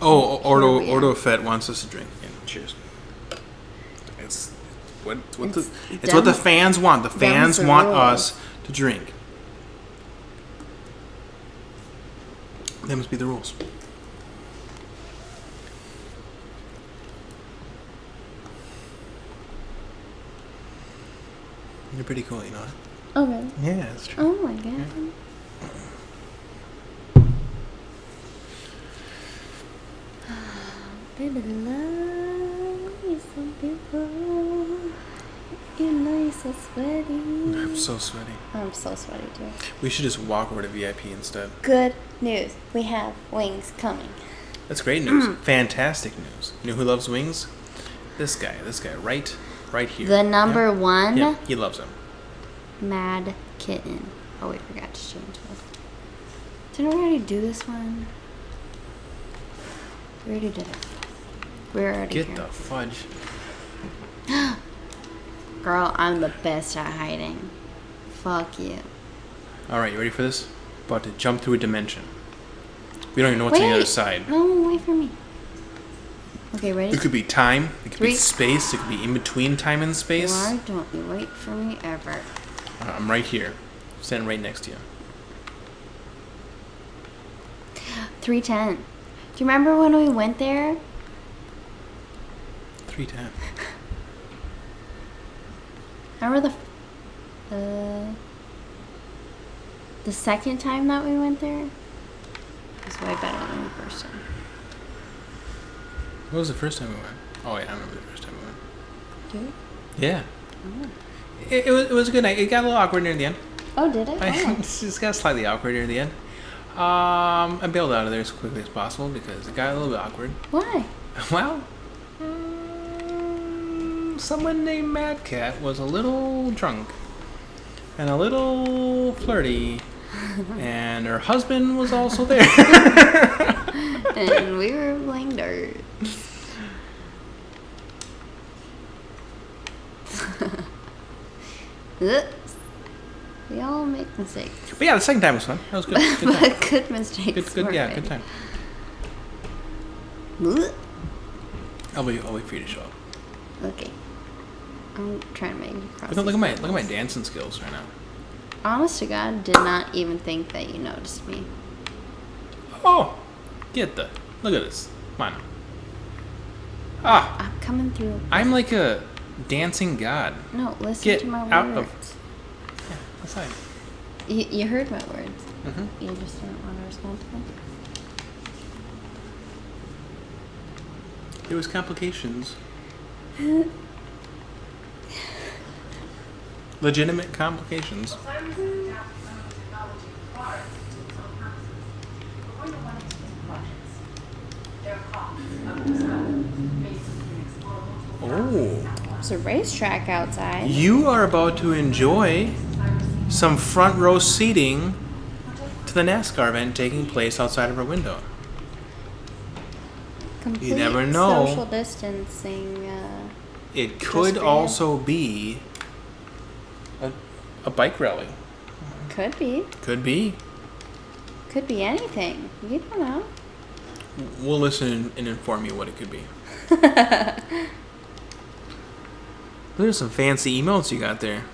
Oh, Ordo Here we Ordo are. Fett wants us to drink. Yeah, cheers. It's what It's what dumb- the fans want. The fans the want rules. us to drink. That must be the rules. You're pretty cool, you know it? Oh, really? Yeah, that's true. Oh, my God. Baby, love is so beautiful. You know you're so sweaty. I'm so sweaty. I'm so sweaty, too. We should just walk over to VIP instead. Good news. We have wings coming. That's great news. Fantastic news. You know who loves wings? This guy, right here. The number Yep. one, Yeah, he loves them. Mad Kitten. Oh, we forgot to change this. Didn't we already do this one? We already did it. We're already Get here. the fudge. Girl, I'm the best at hiding. Fuck you. All right, you ready for this? About to jump through a dimension. We don't even know what's on the other side. No, wait for me. Okay, ready? It could be time. It could be 3. space. It could be in between time and space. Why don't you wait for me ever? I'm right here, standing right next to you. 310. Do you remember when we went there? 310. Remember the second time that we went there? It was way better than the first time. What was the first time we went? Oh yeah, I remember the first time we went. Do you? Yeah. Oh. It was a good night. It got a little awkward near the end. Oh, did it? I Oh. just got slightly awkward near the end. I bailed out of there as quickly as possible because it got a little bit awkward. Why? Well, Someone named Mad Cat was a little drunk and a little flirty, and her husband was also there. And we were playing dirt. Oops. We all make mistakes. But yeah, the second time was fun. That was good. Good time. But good mistakes. Good, were yeah, made. good time. Blech. I'll wait for you to show up. Okay. I'm trying to make it across. Look these at my levels. dancing skills right now. Honest to God, did not even think that you noticed me. Oh, look at this. Come on. Ah, I'm coming through. I'm like a dancing god. No, listen Get to my out of- words. That's fine. You heard my words. Mm-hmm. You just didn't want to respond to them. There was complications. Legitimate complications. Osiris has adapted some of the technology required for its own purposes. We're going to run into some projects. There are copies of the discovery based on the explore multiple Oh, There's a racetrack outside. you are about to enjoy some front row seating to the NASCAR event taking place outside of our window. Complete never know. Social distancing. It could for you. also be a bike rally. Could be. Could be. Could be anything. You don't know. We'll listen and inform you what it could be. There's some fancy emotes you got there.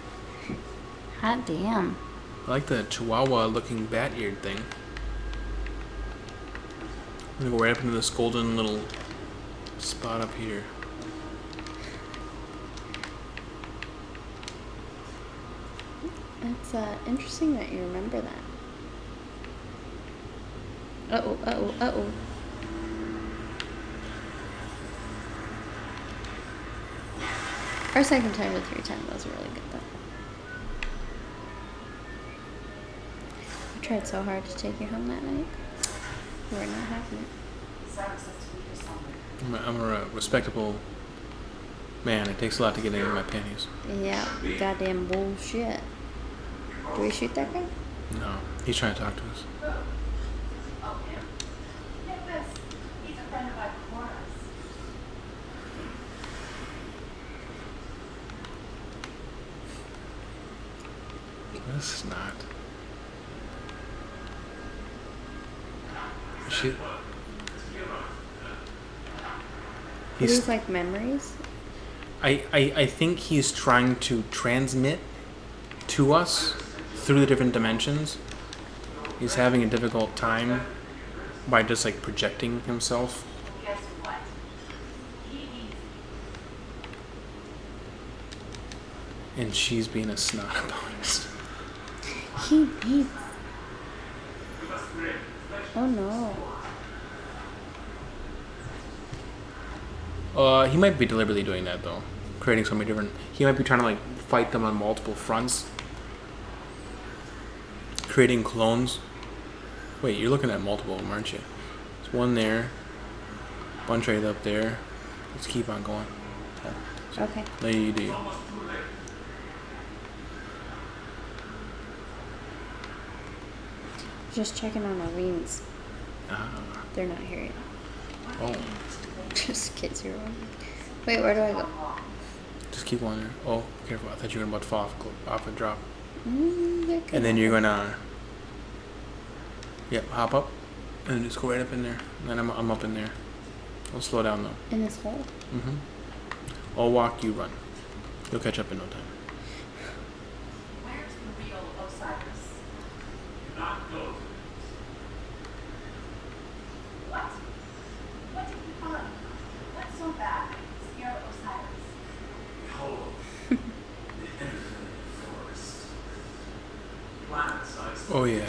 Hot damn. I like the chihuahua looking bat eared thing. I'm gonna go right up into this golden little spot up here. It's interesting that you remember that. Uh-oh, uh-oh, uh-oh. Our second time with 310 was really good, though. I tried so hard to take you home that night. You were not having it. Cyrus has to be here somewhere. I'm a respectable man. It takes a lot to get into my panties. Yeah, goddamn bullshit. Do we shoot that guy? No, he's trying to talk to us. Oh, him. Get this. He's a friend of Ikora's. This is not. She. These He's, like memories? I think he's trying to transmit to us through the different dimensions. He's having a difficult time by just like projecting himself. Guess what? He needs And she's being a snot about it. He needs. Oh no. He might be deliberately doing that though, creating so many different. He might be trying to like fight them on multiple fronts, creating clones. Wait, you're looking at multiple of them, aren't you? There's one there, bunch right up there. Let's keep on going. Okay. Lady. Just checking on Irene's. Ah, They're not here yet. oh, Just in case you're wondering. Wait, where do I go? just keep on there. Oh, careful! I thought you were about to fall off a drop. They're good. And then you're gonna, yep, hop up, and just go right up in there. And then I'm up in there. I'll slow down though. In this hole? Mm-hmm. I'll walk, you run. You'll catch up in no time. Where's the real Osiris? What? What did you find? What's so bad that you scare Osiris? Oh yeah.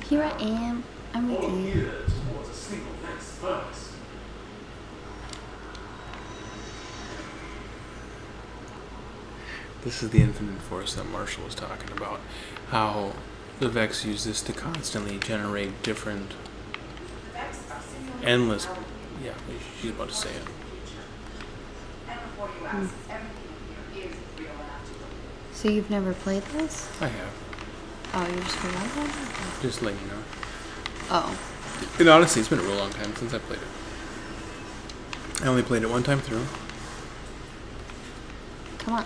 Here I am. I'm with you. This is the infinite force that Marshall was talking about. How the Vex use this to constantly generate different. The Vex are simulating endless. Yeah, she's about to say it. And before you ask, everything here is real enough to believe. So you've never played this? I have. Oh, you just forgot about it? Just letting you know. Oh. And honestly, it's been a real long time since I played it. I only played it one time through. Come on.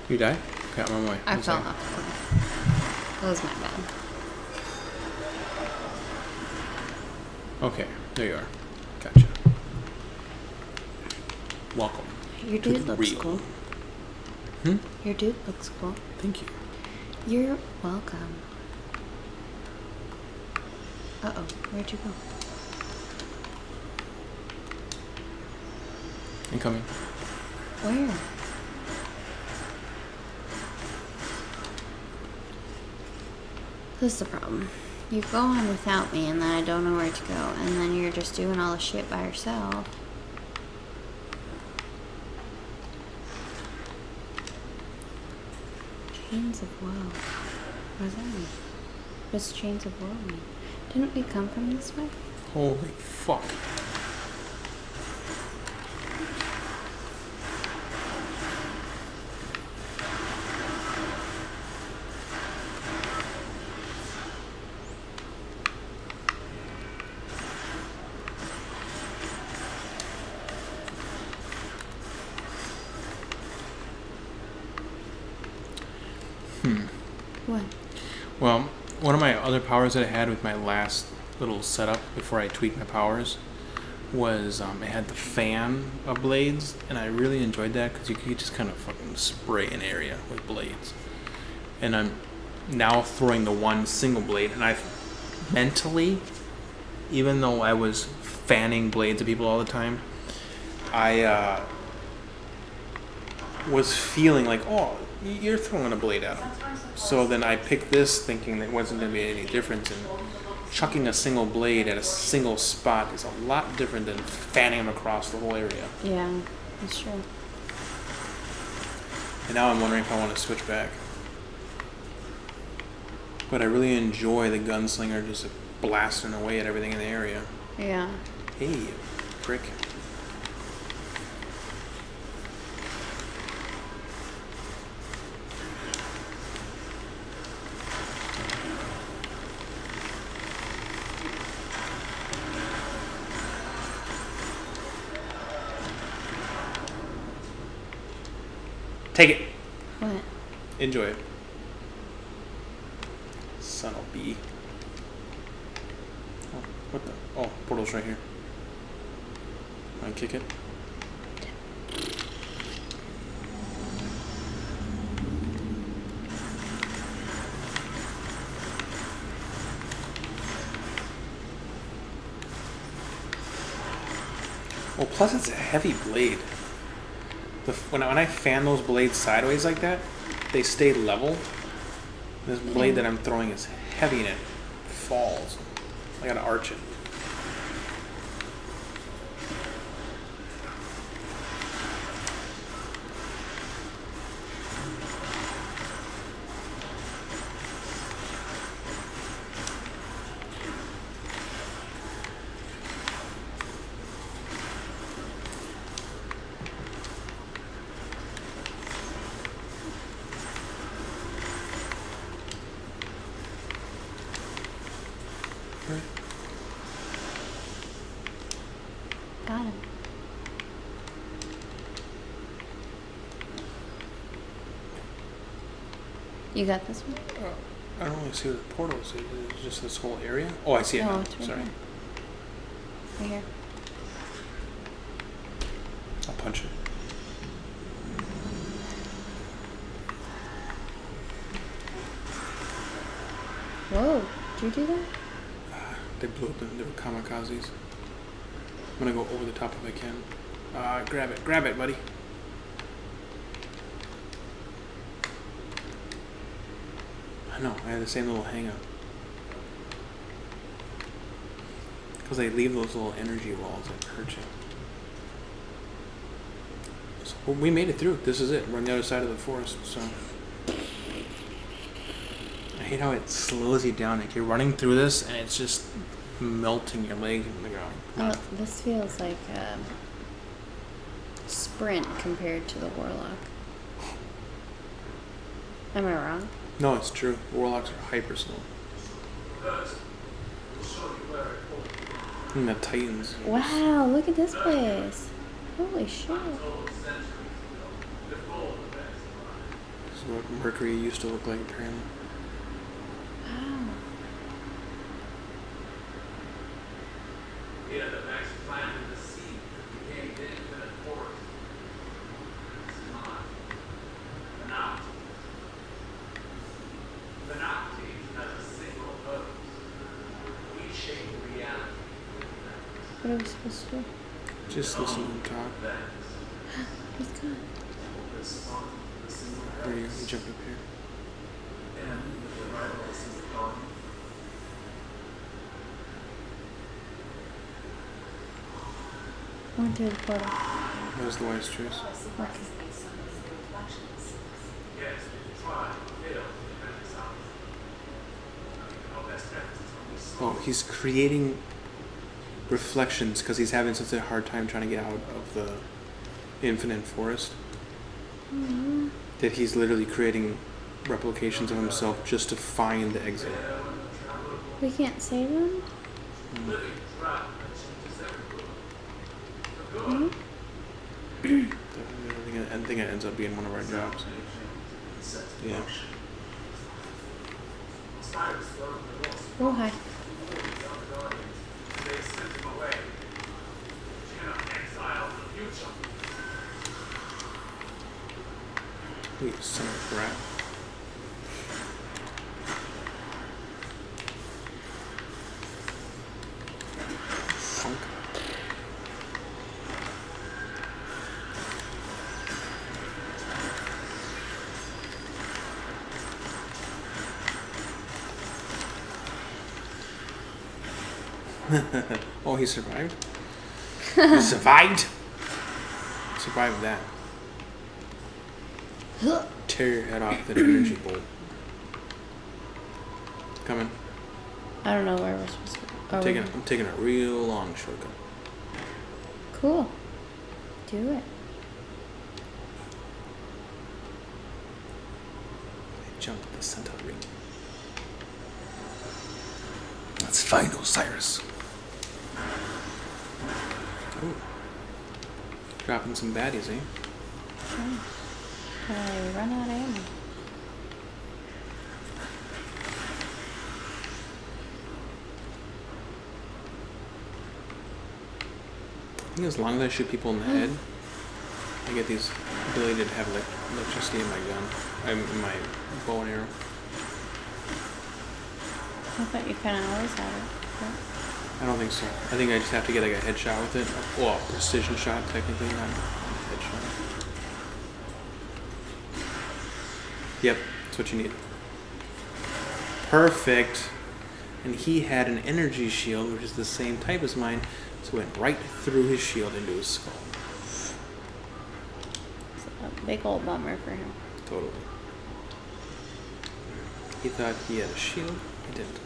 You die? Okay, I'm on my way. I One fell second. off the cliff. That was my bad. Okay, there you are. Gotcha. Welcome. Your to dude the looks real. cool. Hmm? Your dude looks cool. Thank you. You're welcome. Uh-oh. Where'd you go? Incoming. Where? This is the problem. You go on without me and then I don't know where to go. And then you're just doing all the shit by yourself. Chains of woe. What does that mean? What does chains of woe mean? Didn't we come from this way? Holy fuck. What? Well, one of my other powers that I had with my last little setup before I tweaked my powers was it had the fan of blades, and I really enjoyed that because you could just kind of fucking spray an area with blades. And I'm now throwing the one single blade, and I mentally, even though I was fanning blades at people all the time, I was feeling like, oh, you're throwing a blade at them. So then I picked this thinking there wasn't going to be any difference, and chucking a single blade at a single spot is a lot different than fanning them across the whole area. Yeah, that's true. And now I'm wondering if I want to switch back. But I really enjoy the gunslinger just blasting away at everything in the area. Yeah. Hey, you prick. Take it. What? Enjoy it. Son of a bee. Oh, what the? Oh, portal's right here. I kick it. Well, plus it's a heavy blade. When I fan those blades sideways like that, they stay level. This blade that I'm throwing is heavy and it falls. I gotta arch it. Got him. You got this one? I don't really see what the portal is. It's just this whole area. Oh, I see it No, now. it's right Sorry. here. Right here. I'll punch it. Whoa. Did you do that? They blew up. They were kamikazes. I'm gonna go over the top if I can. Grab it. Grab it, buddy. I know. I had the same little hang up. Because they leave those little energy walls that hurt you. So, well, we made it through. This is it. We're on the other side of the forest, so. I hate how it slows you down. Like you're running through this and it's just melting your legs in the ground. Oh, this feels like a sprint compared to the Warlock. Am I wrong? No, it's true. Warlocks are hyper slow. And the Titans. Wow, look at this place. Holy shit. This is what Mercury used to look like, apparently. Wow. Yeah, the next planted the seed that became the infinite forest. It's not Venati. Venati has a single purpose. We shape reality. What are we supposed to do? Just listen to him talk. He's gone. Where are you? You jump up here. And with the arrival of single colony, Went through the portal. That was the wise choice. yes, try, fail, and sound. Our best efforts is only slow. Oh, he's creating reflections because he's having such a hard time trying to get out of the infinite forest. That he's literally creating replications of himself just to find the exit. We can't save him? Hmm? I think it ends up being one of our jobs. Yeah. Oh, hi. They sent him away. Exile the future. Wait, son of a brat. Funk. Oh, he survived? He survived? Survived that. Tear your head off with an energy bolt. Coming. I don't know where we're supposed to go. I'm taking a real long shortcut. Cool. Do it. Jump the center ring. Let's find Osiris. Ooh. Dropping some baddies, eh? I run out of ammo. I think as long as I shoot people in the head, I get these ability to have electricity in my gun. In my bow and arrow. I thought you kind of always had it. I don't think so. I think I just have to get like a headshot with it. Well, a precision shot technically, not a headshot. Yep, that's what you need. Perfect. And he had an energy shield, which is the same type as mine, so it went right through his shield into his skull. It's a big old bummer for him. Totally. He thought he had a shield. He didn't.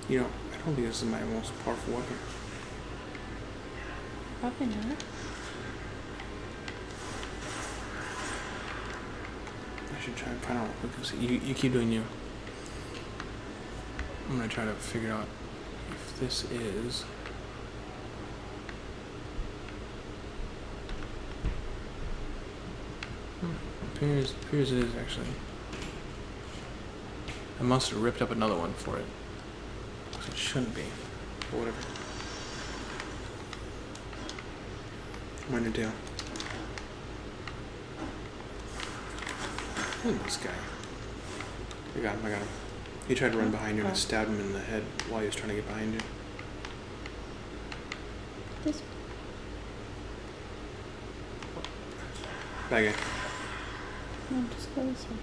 You know, I don't think this is my most powerful weapon. Probably not. I should try and find out real quick. You keep doing you. I'm gonna try to figure out if this is. Appears it is actually. I must have ripped up another one for it. It shouldn't be. But whatever. I'm gonna do. Look at this guy. I got him. He tried to run behind you and I stabbed him in the head while he was trying to get behind you. This. Bad guy. No, just go this way.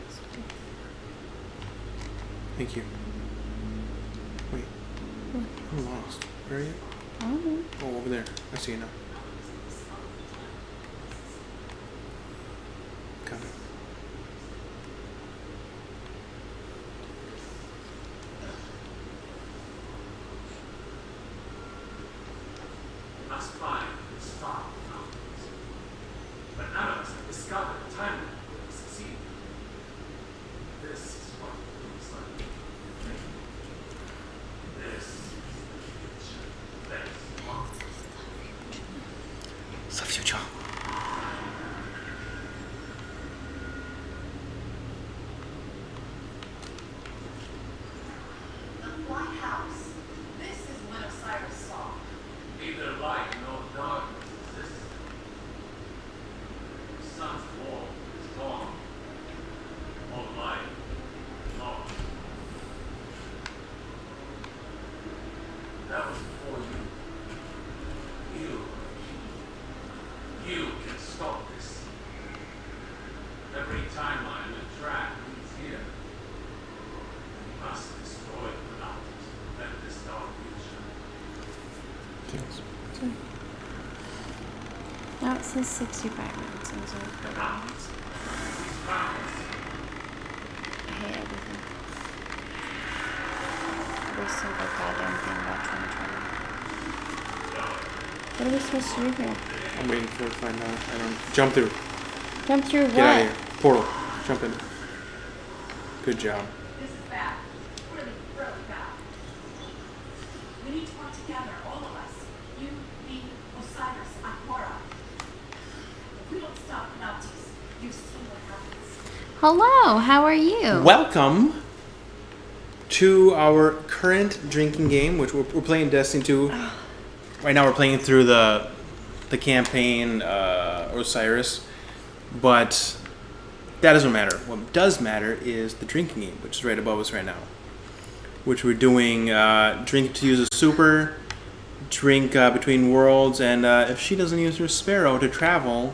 Thank you. Wait. I'm lost. Where are you? I don't know. Oh, over there. I see you now. Got it. We must find and stop the mountains. But none of us have discovered a timeline where we succeed. This is what it looks like. This is the future. It's the future. The White House. This is what Osiris saw. Neither light nor darkness exists. The sun's warm is gone. All light is lost. That was before you. You can stop this. Every timeline and track leads here. We must destroy the mountains and prevent this dark future. Now it says 65 minutes and so 40 minutes. I hate everything. Every single goddamn thing about 2020. What are we supposed to do here? I'm waiting for it to find out. I don't. Jump through. Jump through what? Get out of here. Portal. Jump in. Good job. This is bad. Really, really bad. We need to work together, all of us. You, me, Osiris, Aquara. If we don't stop Nautis, you see what happens. Hello, how are you? Welcome to our current drinking game, which we're playing Destiny 2. Right now we're playing through the campaign Osiris, but that doesn't matter. What does matter is the drinking game, which is right above us right now, which we're doing drink to use a super, drink between worlds, and if she doesn't use her sparrow to travel,